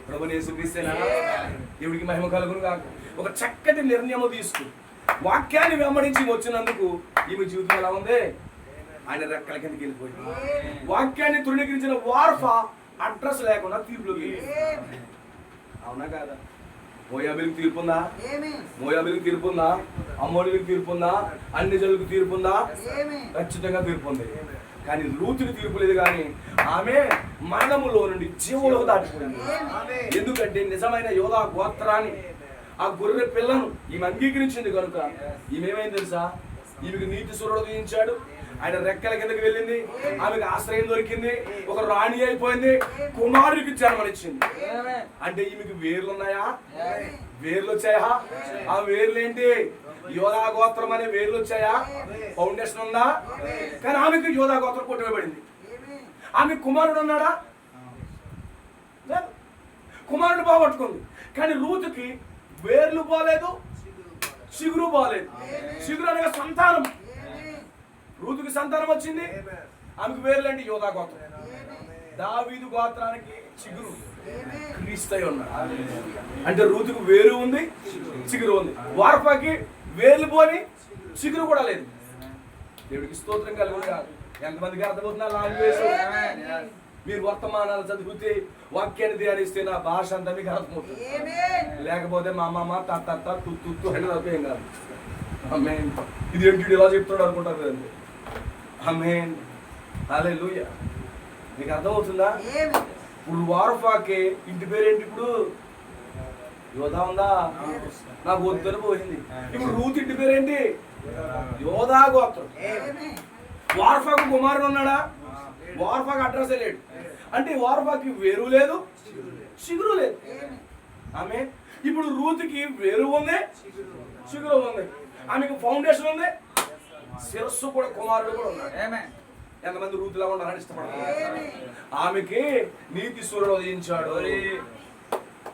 ప్రభుని యేసుక్రీస్తేనా? దేవుడికి మహిమ కలుగును కాక. ఒక చక్కటి నిర్ణయం తీసుకు వాక్యాన్ని వెంబడించి వచ్చినందుకు ఈమె జీవితం ఎలా ఉంది? ఆయన రెక్కల కిందకి వెళ్ళిపోయింది. వాక్యాన్ని తృణీకరించిన వార్ఫా అడ్రస్ లేకుండా తీర్పులోకి. అవునా కాదా? మోయాబీలకు తీర్పుందా? మోయాబీలకు తీర్పుందా? అమ్మోనికి తీర్పుందా? అన్ని జనులకు తీర్పుందా? ఖచ్చితంగా తీర్పుంది. కానీ రూతుకి తీర్పు లేదు. కానీ ఆమె మరణములో నుండి జీవులకు దాటిపోయింది. ఎందుకంటే నిజమైన యోధా గోత్రాన్ని, ఆ గొర్రె పిల్లను ఈమె అంగీకరించింది కనుక ఈమెమైంది తెలుసా? ఈమెకు నీతి సూర్యుడు ఉదయించాడు, ఆయన రెక్కల కిందకి వెళ్ళింది, ఆమెకు ఆశ్రయం దొరికింది, ఒక రాణి అయిపోయింది, కుమారుడికి జన్మనిచ్చింది. అంటే ఈమెకు వేర్లు ఉన్నాయా? వేర్లు వచ్చాయా? ఆ వేర్లు ఏంటి? యోధా గోత్రం అనే వేర్లు వచ్చాయా? ఫౌండేషన్ ఉందా? కానీ ఆమెకు యోధా గోత్రం కొట్టువేయబడింది. ఆమె కుమారుడు ఉన్నాడా? కుమారుడు బాగొట్టుకుంది. కానీ రూతుకి వేర్లు బాలేదు, చిగురు బాలేదు. చిగురు అనగా సంతానం. రూతుకి సంతానం వచ్చింది, ఆమెకు వేర్లు అంటే యోధా గోత్రం. దావీదు గోత్రానికి చిగురు క్రీస్తు అయి ఉన్నాడు. అంటే రూతుకు వేరు ఉంది, చిగురు ఉంది. వార్పాకి వేర్లు పోని చిగురు కూడా లేదు. దేవుడికి స్తోత్రం కలుగును కాదు. ఎంతమందికి అర్థమవుతున్నా లాంగ్వేజ్? మీరు వర్తమానాలు చదివితే, వాక్యాన్ని ధ్యానిస్తే నా భాష అంతా మీకు అర్థమవుతుంది. లేకపోతే మా అమ్మ తత్త తుత్తు అంటే తప్పేం కాదు. ఆమేన్. ఇది ఏంటి ఇలా చెప్తున్నాడు అనుకుంటారు కదండి. ఆమేన్. హల్లెలూయా. మీకు అర్థమవుతుందా? ఇప్పుడు వార్ఫాకి ఇంటి పేరేంటి? ఇప్పుడు యోధా ఉందా? నాకు వద్దని పోయింది. ఇప్పుడు రూత్ ఇంటి పేరేంటి? యోధా గోత్రం. వార్ఫాకు కుమారుడు ఉన్నాడా? వార్ఫాకు అడ్రస్ లేడు. అంటే వార్ఫాకి వేరు లేదు, చిగురు లేదు. ఆమె ఇప్పుడు రూతుకి వేరు ఉంది, చిగురు ఉంది. ఆమెకు ఫౌండేషన్ ఉంది, శిరస్సు కూడా, కుమారుడు కూడా ఉన్నాడు. ఎంతమంది రూతులా ఉండాలని ఇష్టపడతారు? ఆమెకి నీతి సూర్యుడు ఉదయించాడు.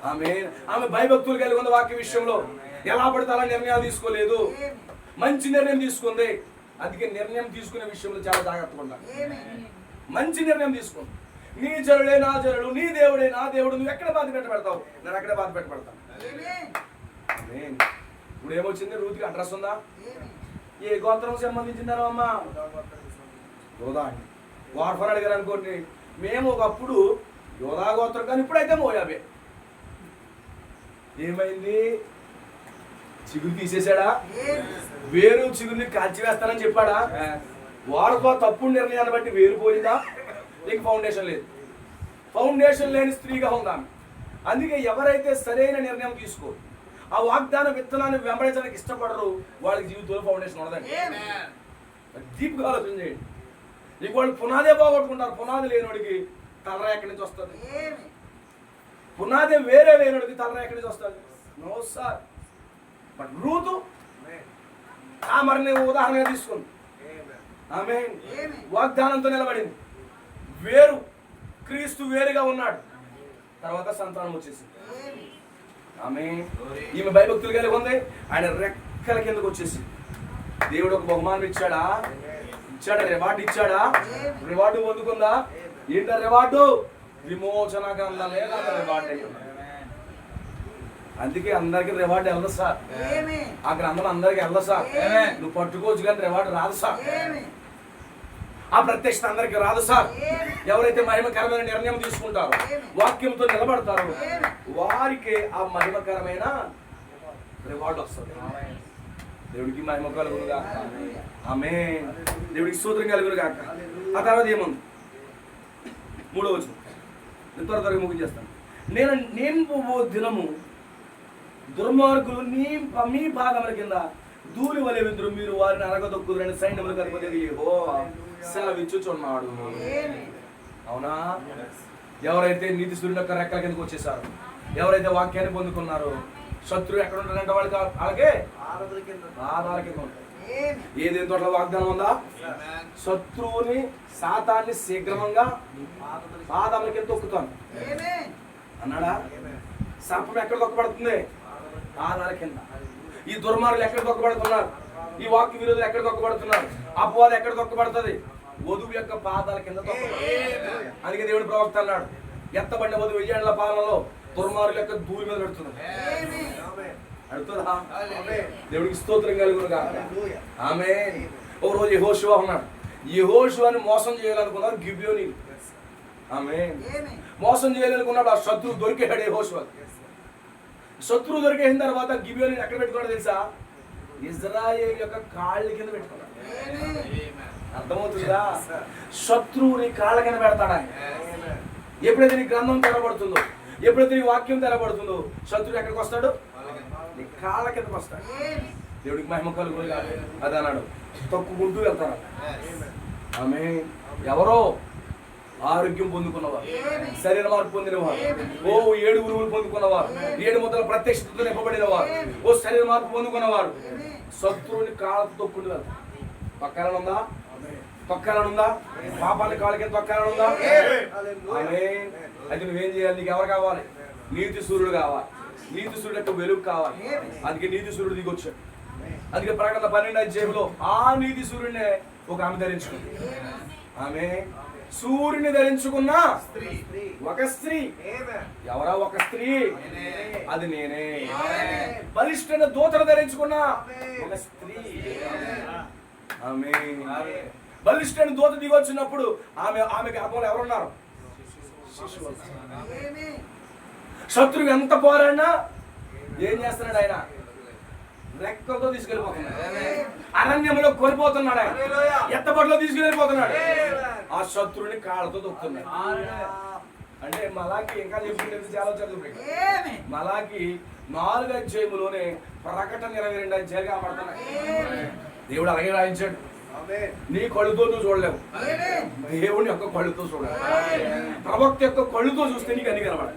ఆమె భయభక్తులు కలిగి ఉన్న వాక్య విషయంలో ఎలా పడితే అలా నిర్ణయాలు తీసుకోలేదు, మంచి నిర్ణయం తీసుకుంది. అందుకే నిర్ణయం తీసుకునే విషయంలో చాలా జాగ్రత్తగా ఉండాలి. మంచి నిర్ణయం తీసుకుంది. నీ జనుడే నా జనుడు, నీ దేవుడే నా దేవుడు. నువ్వు ఎక్కడ బాధ పెట్టబెడతావు? నేను అక్కడే బాధ పెట్టబడతాను. ఇప్పుడు ఏమొచ్చింది? రూతుకి అడ్రస్ ఉందా? ఏ గోత్రం సంబంధించిందా అమ్మా? యోధా అండి. వార్ఫర్ అడిగారు అనుకోండి, మేము ఒకప్పుడు యోధా గోత్రం, కానీ ఇప్పుడైతే మోయాబే. ఏమైంది? చిగురు తీసేశాడా? వేరు చిగురిని కాల్చివేస్తానని చెప్పాడా? వార్ఫా తప్పుడు నిర్ణయాన్ని బట్టి వేరు పోయిందా? నీకు ఫౌండేషన్ లేదు. ఫౌండేషన్ లేని స్త్రీగా ఉందా? అందుకే ఎవరైతే సరైన నిర్ణయం తీసుకో, ఆ వాగ్దాన విత్తనాన్ని వెంబడించడానికి ఇష్టపడరు, వాళ్ళకి జీవితంలో ఫౌండేషన్ ఉండదండి. డీప్గా ఆలోచన చేయండి. నీకు వాళ్ళు పునాదే బాగొట్టుకుంటారు. పునాది లేనివాడికి తలరా ఎక్కడి నుంచి వస్తుంది? పునాదే వేరే లేనివాడికి తలరా ఎక్కడి నుంచి వస్తుంది? No sir. బట్ రూతు మరిని ఉదాహరణగా తీసుకుంది. ఆమె వాగ్దానంతో నిలబడింది. వేరు, క్రీస్తు వేరుగా ఉన్నాడు. తర్వాత సంతానం వచ్చేసింది. ఆమె ఈమె భయభక్తులు కలిగి ఉంది. ఆయన రెక్కల కిందకు వచ్చేసి దేవుడు ఒక బహుమానం ఇచ్చాడా? రివార్డు ఇచ్చాడా? రివార్డు పొందుకుందా? ఏంట రివార్డు? విమోచన గ్రంథమే రివార్డు అయ్యి. అందుకే అందరికి రివార్డు వెళ్ళదు సార్. ఆ గ్రంథం అందరికి వెళ్ళదు సార్. నువ్వు పట్టుకోవచ్చు కానీ రివార్డు రాదు సార్. ఆ ప్రత్యక్షత అందరికీ రాదు సార్. ఎవరైతే మహిమకరమైన నిర్ణయం తీసుకుంటారో, వాక్యంతో నిలబడతారో, వారికి ఆ మహిమకరమైన రివార్డ్ వస్తుంది. దేవుడికి మహిమ కలుగును గాక. ఆమేన్. దేవుడికి స్తోత్రం కలుగును గాక. ఆ తర్వాత ఏముంది? 3వ వచనం. త్వరగా ముగించేస్తాను. నేను దినము దుర్మార్గులు మీ పాదముల కింద ధూళి వలె విందురు, మీరు వారిని అనగదొక్కుదురని సైన్యములకు అధిపతి యెహోవా సెలవిచ్చుచున్నాడు. అవునా? ఎవరైతే నీతి సూర్యుని యొక్క రెక్కల కిందకు వచ్చేసారో, ఎవరైతే వాక్యాన్ని పొందుకున్నారో, శత్రువు ఎక్కడ ఉంటాడంటే వాళ్ళకే పాదాల కింద ఉంటాయి. ఏదేం తోటలో వాగ్దానం ఉందా? శత్రువుని, సాతాన్ని శీఘ్రంగా పాదముల కింద తొక్కుతాను అన్నాడా? సర్పం ఎక్కడ తొక్కబడుతుంది? పాదాల కింద. ఈ దుర్మార్గులు ఎక్కడ తొక్కబడుతున్నారు? ఈ వాక్య విరోధులు ఎక్కడ తొక్కబడుతున్నారు? అపవాదం ఎక్కడ తొక్కబడుతుంది? వధువు యొక్క పాదాల కింద తొక్కబడుతుంది. అందుకే దేవుడు ప్రవక్త అన్నాడు, ఎత్తబడిన వధువు 1000 ఏళ్ల పాలనలో దుర్మార్గుల యొక్క ధూళి మీద పెడుతుంది. అడుగుతుందా? దేవుడికి స్తోత్రం కలుగును గాక. ఆమేన్. ఒక రోజు యెహోషువ ఉన్నాడు. యెహోషువని మోసం చేయాలనుకున్నారు గిబియోనీయులు. ఆమేన్. మోసం చేయాలనుకున్నాడు. ఆ శత్రువు దొరికాడు యెహోషువ. శత్రువు దొరికేసిన తర్వాత గిబియోనీయులు ఎక్కడ పెట్టుకున్నాడు తెలుసా? ఇజ్రాయేల్ యొక్క కాళ్ళ కింద పెట్టుకున్నాడు. అర్థమవుతుందా? శత్రువుని కాళ్ళ కింద పెడతాడు ఆయన. ఎప్పుడైతే నీ గ్రంథం తెరబడుతుందో, ఎప్పుడైతే నీ వాక్యం తెరబడుతుందో, శత్రువు ఎక్కడికి వస్తాడు? నీ కాళ్ళ కిందకి వస్తాడు. దేవుడికి మహిమ కలుగును గాక. అది అన్నాడు, తొక్కుకుంటూ వెళ్తాడు. ఆమేన్. ఎవరో ఆరోగ్యం పొందుకున్నవారు, శరీర మార్పు పొందినవారు, 7 గురువులు పొందుకున్నవారు, 7 ముద్రల ప్రత్యక్షతతో నింపబడిన వారు, శరీర మార్పు పొందుకున్నవారు శత్రువుని కాళ్ళతో తొక్కుంటూ వెళ్తారు. తొక్కాలనుందా? తొక్కాలనుందా? పాపాన్ని కాళ్ళ కింద తొక్కాలనుందా? ఆమేన్. అయితే నువ్వేం చేయాలి? నీకు ఎవరు కావాలి? నీతి సూర్యుడు కావాలి. నీతి సూర్యుడు యొక్క వెలుగు కావాలి. అందుకే నీతి సూర్యుడు దిగొచ్చాడు. అందుకే ప్రకటన 12వ అధ్యాయంలో ఆ నీతి సూర్యుడినే ఒక ఆమె ధరించుకుంది. ఆమె సూర్యుని ధరించుకున్న ఒక స్త్రీ. ఎవరా ఒక స్త్రీ? అది నేనే. బలిష్ఠైన దూతను ధరించుకున్న ఒక స్త్రీ. ఆమె బలిష్ఠైన దూత దిగి వచ్చినప్పుడు ఆమె గర్భంలో ఎవరున్నారు? శత్రువు ఎంత పోరాడినా ఏం చేస్తున్నాడు ఆయన? రెక్కలతో తీసుకెళ్ళిపోతున్నాడు. అరణ్యంలో కోల్పోతున్నాడు ఆయన. ఎత్తబడిలో తీసుకెళ్ళిపోతున్నాడు. ఆ శత్రువుని కాళ్ళతో తొక్కుతున్నాడు. అంటే మలాకి ఇంకా చెప్పుకుంటే చాలా చదువు. మలాకి 4వ అధ్యాయంలోనే ప్రకటన 22వ అధ్యాయాలుగా పడుతున్నాయి. దేవుడు అలాగే రాయించాడు. నీ కళ్ళుతో నువ్వు చూడలేవు, దేవుని యొక్క కళ్ళుతో చూడాలి. ప్రవక్త యొక్క కళ్ళుతో చూస్తే నీకు అన్ని కనబడాలి.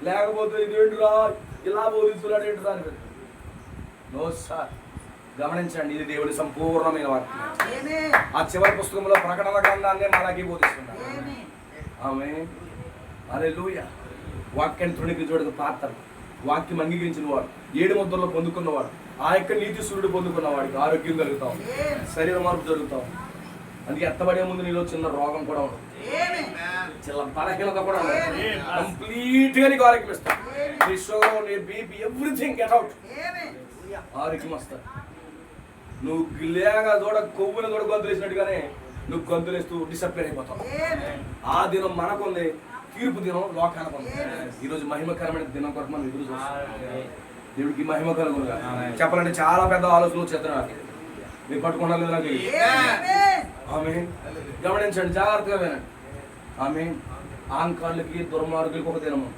లేకపోతే ఇదేంటిరా ఇలా బోధిస్తున్నాడు ఏంటిరా అని. నో సార్, గమనించండి, ఇది దేవుడి సంపూర్ణమైన వాక్యం. ఆ చివరి పుస్తకంలో ప్రకటన గ్రంథాన్నే మనకి బోధిస్తున్నాడు. ఆమేన్. హల్లెలూయా. వాక్యాన్ని తృణీకరించడానికి పాత్రలు, వాక్యం అంగీకరించిన వాడు, 7 ముద్రలో పొందుకున్నవాడు, ఆ యొక్క నీతి సూర్యుడు పొందుకున్నవాడికి ఆరోగ్యం కలుగుతాం, శరీర మార్పు జరుగుతాం. అందుకే ఎత్తబడే ముందు నీలో చిన్న రోగం కూడా ఉండదు, చిన్న బలహీనత కూడా ఉండదు. కంప్లీట్ గా నీకు ఆరోగ్యం ఇస్తాం. నీ షుగర్, నీ బీపీ, ఎవ్రీథింగ్ గెట్ అవుట్. ఆరోగ్యం వస్తుంది. నువ్వు లేగా దూడ కొవ్వున దూడ గొంతులేసినట్టుగానే నువ్వు గొంతులేస్తూ డిసప్లైన్ అయిపోతావు. ఆ దినం మనకుంది, తీర్పు దినం లోకానికి ఉంది. ఈరోజు మహిమకరమైన దినం కొరకు మనం ఎదురు చూస్తాం. దేవుడికి మహిమ కలుగునుగా. చెప్పాలంటే చాలా పెద్ద ఆలోచనలు చేస్తున్నాను. మీరు పట్టుకున్నారు నాకు. ఆమేన్. గమనించండి, జాగ్రత్తగా వినండి. ఆమేన్. ఆంకాళ్ళకి, దుర్మార్గులకి ఒక దినము.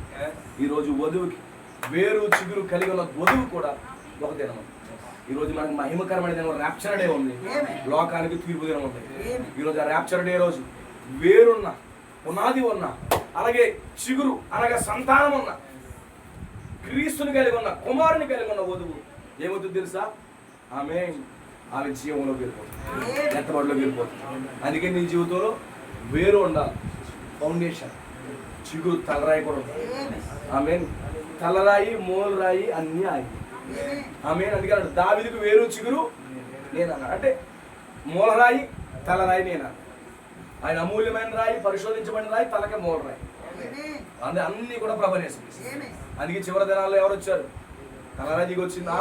ఈరోజు వధువుకి, వేరు చిగురు కలిగి ఉన్న వధువు కూడా ఒక దినము. ఈరోజు మనకు మహిమకరమైన దినం ర్యాప్చర్ డే ఉంది, లోకానికి తీర్పు దినం ఉంది. ఈరోజు ఆ ర్యాప్చర్ డే రోజు వేరున్న, పునాది ఉన్న, అలాగే చిగురు అనగా సంతానం ఉన్న, క్రీస్తుని కలిగి ఉన్న, కుమారుని కలిగి ఉన్న వధువు ఏమవుతుంది తెలుసా? ఆమేన్. ఆమె జీవంలోకి వెళ్ళిపోతుంది, ఎత్తబడిలోకి వెళ్ళిపోతుంది. అందుకే నీ జీవితంలో వేరు ఉండాలి, ఫౌండేషన్, చిగురు, తలరాయి కూడా ఉండాలి. ఆమేన్. తలరాయి, మూలరాయి అన్నీ ఆగి. ఆమేన్. అందుకే దావీదుకు వేరు చిగురు నేనన్నా. అంటే మూలరాయి, తలరాయి నేనన్నా. ఆయన అమూల్యమైన రాయి, పరిశోధించబడిన రాయి, తలకే మూలరాయి. అంటే అన్ని కూడా ప్రభనేసింది. అందుకే చివరి దినాల్లో ఎవరు వచ్చారు? తలరాయి దిగి వచ్చిందా?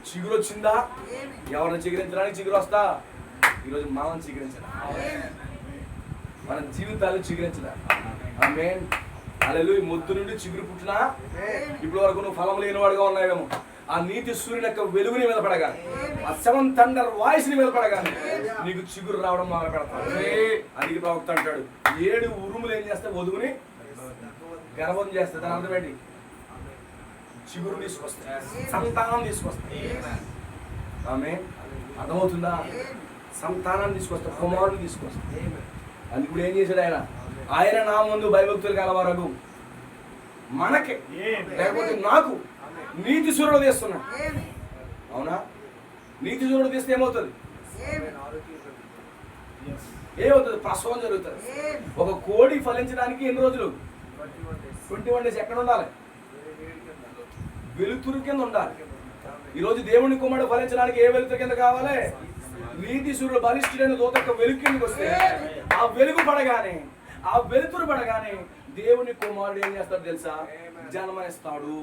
చిగురు వచ్చిందా? ఎవరిని చిగురించడానికి చిగురు వస్తా? ఈరోజు మామని చిగురించదా, మన జీవితాలు చిగురించదా. ఆమేన్. హల్లెలూయా. ముద్దు నుండి చిగురు పుట్టినా ఇప్పటి వరకు నువ్వు ఫలం లేని వాడుగా ఉన్నావేమో. ఆ నీతి సూర్యుని యొక్క వెలుగుని మీద పడగా, ఆ సెవెన్ థండర్ వాయిస్ ని మీద పడగా నీకు చిగురు రావడం మొదలు పెడతాడు. అందుకే ప్రవక్త అంటాడు, 7 ఉరుములు ఏం చేస్తే వధువుని గర్వం చేస్తే. దాని అర్థం ఏంటి? చిగురు తీసుకొస్తాయి, సంతానం తీసుకొస్తాయి. ఆమె అర్థమవుతుందా? సంతానాన్ని తీసుకొస్తా, కుమారుని తీసుకొస్తా. అందుకు ఇప్పుడు ఏం చేశాడు ఆయన? ఆయన నా ముందు భయభక్తులు కలవారగు మనకే, లేకపోతే నాకు నీతి సూర్యుడు తీస్తున్నాడు. అవునా? నీతి సూర్యుడు తీస్తే ఏమవుతుంది? ఏమవుతుంది? ప్రసవం జరుగుతుంది. ఒక కోడి ఫలించడానికి ఎన్ని రోజులు? 21 days. ఎక్కడ ఉండాలి? వెలుతురు కింద ఉండాలి. ఈరోజు దేవుని కుమారుడు ఫలించడానికి ఏ వెలుతురు కింద కావాలి? నీతి సూర్యుడు బలిష్ఠుడైన దూత యొక్క వెలుగు కిందకి వస్తే, ఆ వెలుగు పడగానే, ఆ వెలుతురు పడగానే దేవుని కుమారుడు ఏం చేస్తాడు తెలుసా? జన్మనిస్తాడు.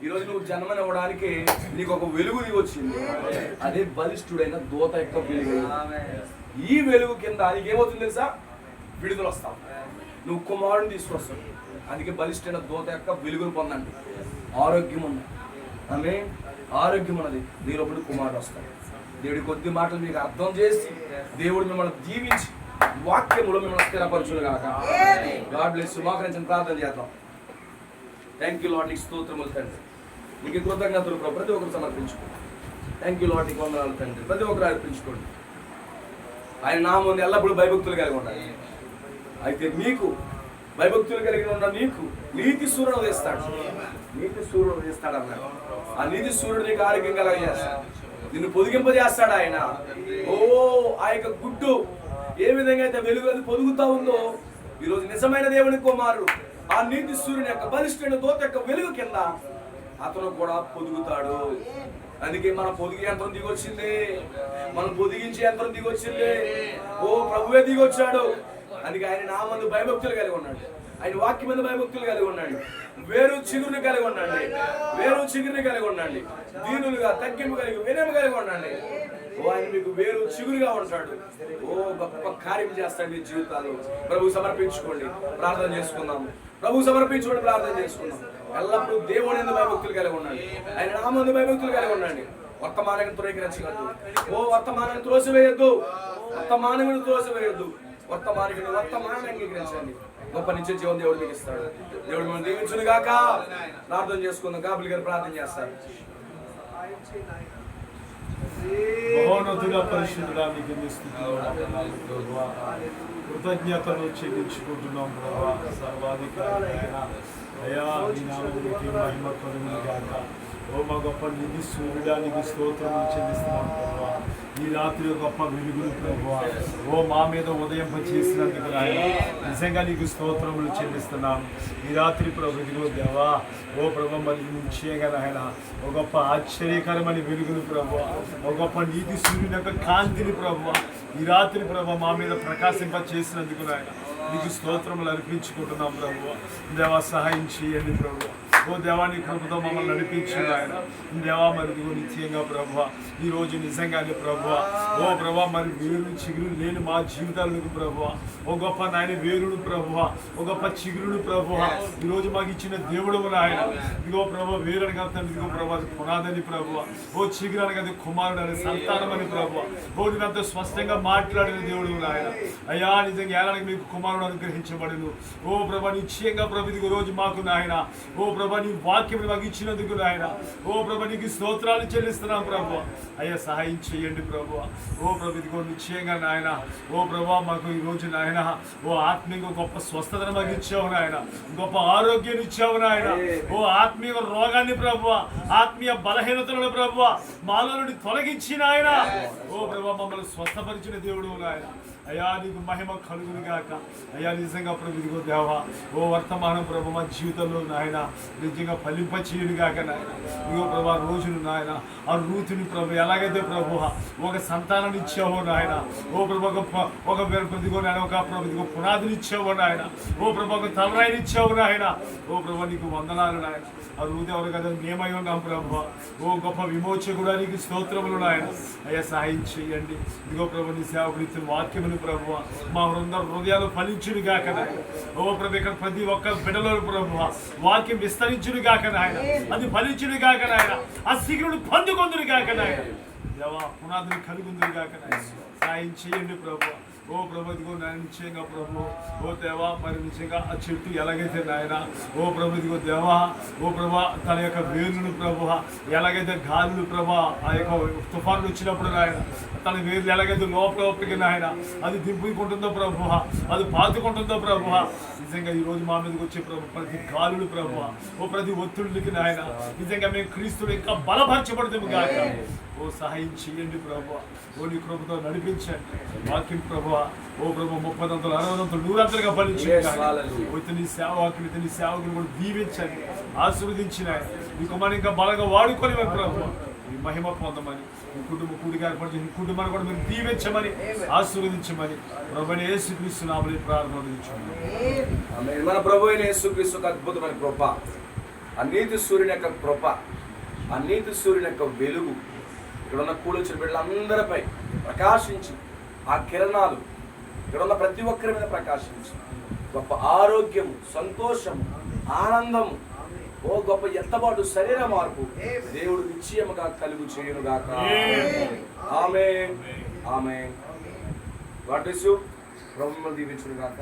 ఈరోజు నువ్వు జన్మనివ్వడానికి నీకు ఒక వెలుగు వచ్చింది. అదే బలిష్ఠుడైన దూత యొక్క వెలుగు. ఈ వెలుగు కింద నీకు ఏమవుతుంది తెలుసా? విడుదల వస్తావు. నువ్వు కుమారుడిని తీసుకొస్తావు. అందుకే బలిష్ఠైన దూత యొక్క వెలుగును పొందండి. ఆరోగ్యం ఉంది. ఆమె ఆరోగ్యం ఉన్నది. నీలోపడి కుమారుడు వస్తాడు. దేవుడి కొద్ది మాటలు మీకు అర్థం చేసి దేవుడు మిమ్మల్ని దీవించి వాక్యములో మిమ్మల్ని స్థిరపరచును గాక. God bless you. మోకరించి ప్రార్థన చేద్దాం. Thank you lord. నీకు స్తోత్రములు తండ్రి. నీకు కృతజ్ఞతలు ప్రతి ఒక్కరు సమర్పించుకోండి. Thank you lord. నీకు వందనాలు తండ్రి. ప్రతి ఒక్కరు అర్పించుకోండి. ఆయన నామం ఎల్లప్పుడూ భయభక్తులు కలిగి ఉండాలి. అయితే మీకు భయభక్తులు కలిగి ఉన్న నీకు నీతి సూర్యుడు ఉదయిస్తాడు. నీతి సూర్యుడు ఉదయిస్తాడు అన్నాడు. ఆ నీతి సూర్యుడు నీకు ఆరోగ్యం కలగజేస్తాడు. నిన్ను పొదిగింపజేస్తాడు ఆయన. ఆ యొక్క గుడ్డు ఏ విధంగా అయితే వెలుగు అది పొదుగుతా ఉందో, ఈరోజు నిజమైన దేవుని కుమారుడు ఆ నీతి సూర్యుని యొక్క బలిష్ఠుని దూత యొక్క వెలుగు కింద అతను కూడా పొదుగుతాడు. అందుకే మన పొదిగి యంత్రం దిగొచ్చింది, మనం పొదిగించే యంత్రం దిగొచ్చింది. ప్రభువే దిగొచ్చాడు. అందుకే ఆయన నా మందు భయభక్తులు కలిగి ఉన్నాడు. ఆయన వాక్యం మీద భయభక్తులు కలిగి ఉన్నాడు. వేరు చిగురుని కలిగి ఉండండి. వేరు చిగురిని కలిగి ఉండండి. దీనులుగా తగ్గింపు కలిగి వినయం కలిగి ఉండండి. ఆయన మీకు వేరు చిగురుగా ఉంటాడు. గొప్ప కార్యం చేస్తాడు మీ జీవితాలు. ప్రభు సమర్పించుకోండి, ప్రార్థన చేసుకుందాము. ప్రభు సమర్పించుకోండి, ప్రార్థన చేసుకుందాం. ఎల్లప్పుడూ దేవుని యందు భయభక్తులు కలిగి ఉండండి. ఆయన నామందు భయభక్తులు కలిగి ఉండండి. వర్తమానాన్ని త్రోసివేయద్దు. వర్తమానాన్ని త్రోసివేయద్దు. వర్తమానమును త్రోసివేయద్దు. వర్తమానాన్ని అంగీకరించండి. గొప్ప నిత్య జీవన దేవుడు మీకు ఇస్తాడు. దేవుడు మనం దీవించును గాక. ప్రార్థన చేసుకుందాం. గాబుల్ గారు ప్రార్థన చేస్తారు. మహోన్నతుడా, పరిశుద్ధుడా, మీకు కృతజ్ఞతలు చెల్లించుకుంటున్నాం ప్రభా. సర్వాధికారి అయ్యా, నీ నామమునికి మహిమ కలుగును గాక. ఓ మా గొప్ప నిధి సూర్యుడా, నీకు స్తోత్రములు చెల్లిస్తున్నాం ప్రభా. ఈ రాత్రి గొప్ప వెలుగులు ప్రభువా, ఓ మా మీద ఉదయం చేసినందుకు నాయన నిజంగా నీకు స్తోత్రములు చెల్లిస్తున్నాం. ఈ రాత్రి ప్రభు ఇదిగో దేవా, ఓ ప్రభు మరి నిశ్చయంగా నాయన ఒక గొప్ప ఆశ్చర్యకరమైన వెలుగులు ప్రభువా, ఒక గొప్ప నీతి సూర్యుని యొక్క కాంతిని ప్రభువా ఈ రాత్రి ప్రభు మా మీద ప్రకాశింప చేసినందుకు నాయన నీకు స్తోత్రములు అర్పించుకుంటున్నాం ప్రభువా. దేవా, సహాయం చేయండి ప్రభువా. ఓ దేవా, నీ కృపతో మమ్మల్ని నడిపించు ఆయన. దేవా, మరి నిత్యంగా ప్రభువా ఈరోజు నిజంగానే ప్రభువా, ఓ ప్రభా మరి వేరు చిగురు లేని మా జీవితాలకు ప్రభువా, ఓ గొప్ప నాయన వేరుడు ప్రభువా, ఓ గొప్ప చిగురుడు ప్రభువా ఈరోజు మాకు ఇచ్చిన దేవుడు నాయన. ఇదిగో ప్రభా, వేరు అనగా ఇదిగో ప్రభా పునాదని ప్రభువా, ఓ చిగురు అనగా కుమారుడు అనే సంతానం అని ప్రభువా, ఓ నీవంతా స్పష్టంగా మాట్లాడిన దేవుడు నాయన. అయ్యా, నిజంగా ఏలానికి మీకు కుమారుడు అనుగ్రహించబడును. ఓ ప్రభా, నిశ్చయంగా ప్రభు ఇదిగో రోజు మాకు నాయన, ఓ ప్రభా నీ వాక్యం మాకు ఇచ్చినందుకు నాయన, ఓ ప్రభా నీకు స్తోత్రాలు చెల్లిస్తున్నాం ప్రభు. అయ్యా, సహాయం చేయండి ప్రభు. ఓ ప్రభు ఇదిగో నిశ్చయంగా నాయన, ఓ ప్రభా మాకు ఈ రోజు నాయన, ఓ ఆత్మీయ గొప్ప స్వస్థతను మాకు ఇచ్చావు నాయన, గొప్ప ఆరోగ్యాన్ని ఇచ్చావు నాయన, ఓ ఆత్మీయ రోగాన్ని ప్రభు, ఆత్మీయ బలహీనతలను ప్రభు మాలో నుండి తొలగించి నాయన, ఓ ప్రభా మమ్మల్ని స్వస్థపరిచిన దేవుడు నాయన. అయ్యా నీకు మహిమ కలుగును గాక. అయ్యా నిజంగా ప్రభు ఇదిగో దేవా ఓ వర్తమానం ప్రభు మా జీవితంలో నాయన నిజంగా ఫలింప చేయను గాక నాయన. ఇదిగో ప్రభు ఆ రోజును నాయన ఆ రూతుని ప్రభు ఎలాగైతే ప్రభు ఒక సంతానాన్ని ఇచ్చావో నాయన, ఓ ప్రభు ఒక ఇదిగో నాయన ఒక ప్రభు ఇదిగో పునాదిని ఇచ్చావో నాయన, ఓ ప్రభు ఒక తలరాయిని ఇచ్చావు నాయన. ఓ ప్రభు నీకు వందనాలు నాయన. ఆ రూతి ఎవరు కదా మేమై ఉన్నాం ప్రభు. ఓ గొప్ప విమోచకుడా నీకు స్తోత్రములు నాయన. అయ్యా సహాయం చేయండి. ఇదిగో ప్రభు నీ సేవకుడు ఇచ్చిన వాక్యములు ప్రభు మా హృదయాలు ఫలించును గాక నాయన. ఓ ప్రభు ఇక్కడ ప్రతి ఒక్క బిడ్డలో ప్రభు వాక్యం విస్తరించును గాక నాయన, అది ఫలించును గాక నాయన, ఆ శిఖరుడు పొందుకొందును గాక నాయన. దేవా పునాదులు కలుగుందును గాక నాయన. సహాయం చేయండి ప్రభు. ఓ ప్రభు ఇదిగో నాయన నిశ్చయంగా ప్రభు ఓ దేవా మరి నిజంగా ఆ చెట్టు ఎలాగైతే నాయన ఓ ప్రభు ఇదిగో దేవా ఓ ప్రభా తన యొక్క వేర్లను ప్రభు ఎలాగైతే గాలులు ప్రభా ఆ యొక్క తుఫాన్లు వచ్చినప్పుడు నాయన తన వేర్లు ఎలాగైతే లోపలికి నాయన అది దింపుకుంటుందో ప్రభు, అది పాతుకుంటుందో ప్రభు. నిజంగా ఈ రోజు మా మీదకి వచ్చే ప్రభు ప్రతి గాలులు ప్రభు ఓ ప్రతి ఒత్తిడికి నాయన నిజంగా మేము క్రీస్తులు ఇంకా బలపరచబడుతుంది కాక. ఓ సహాయం చేయండి ప్రభు. ఓ నీ కృపతో నడిపించండి వాక్యం ప్రభు. ఓ ప్రభు 30 దంతలు 60 దంతలు 100 దంతలుగా ఫలించండి. నీ సేవకులు కూడా దీవించండి, ఆశీర్వదించిన నీ కుమారుని ఇంకా బలంగా వాడుకొని ప్రభు ఈ మహిమ పొందమని ఈ కుటుంబ కూడిగా ఏర్పడి ఈ కుటుంబాన్ని కూడా మీరు దీవించమని ఆశీర్వదించమని ప్రభువైన యేసుక్రీస్తు నామములో ప్రార్థించుచున్నాము. మన ప్రభు అయిన యేసుక్రీస్తు అద్భుతమైన కృప, ఆ నీతి సూర్యుని యొక్క కృప, ఆ నీతి సూర్యుని యొక్క వెలుగు ఇక్కడ ఉన్న కూడొచ్చిన బిడ్డలందరిపై ప్రకాశించి ఆ కిరణాలు ఇక్కడ ఉన్న ప్రతి ఒక్కరి మీద ప్రకాశించి గొప్ప ఆరోగ్యము, సంతోషము, ఆనందము, ఓ గొప్ప ఎత్తబాటు శరీర మార్పు దేవుడు నిశ్చయముగా కలుగు చేయునుగాక. Amen amen. God bless you. ప్రభువు దీవించునుగాక.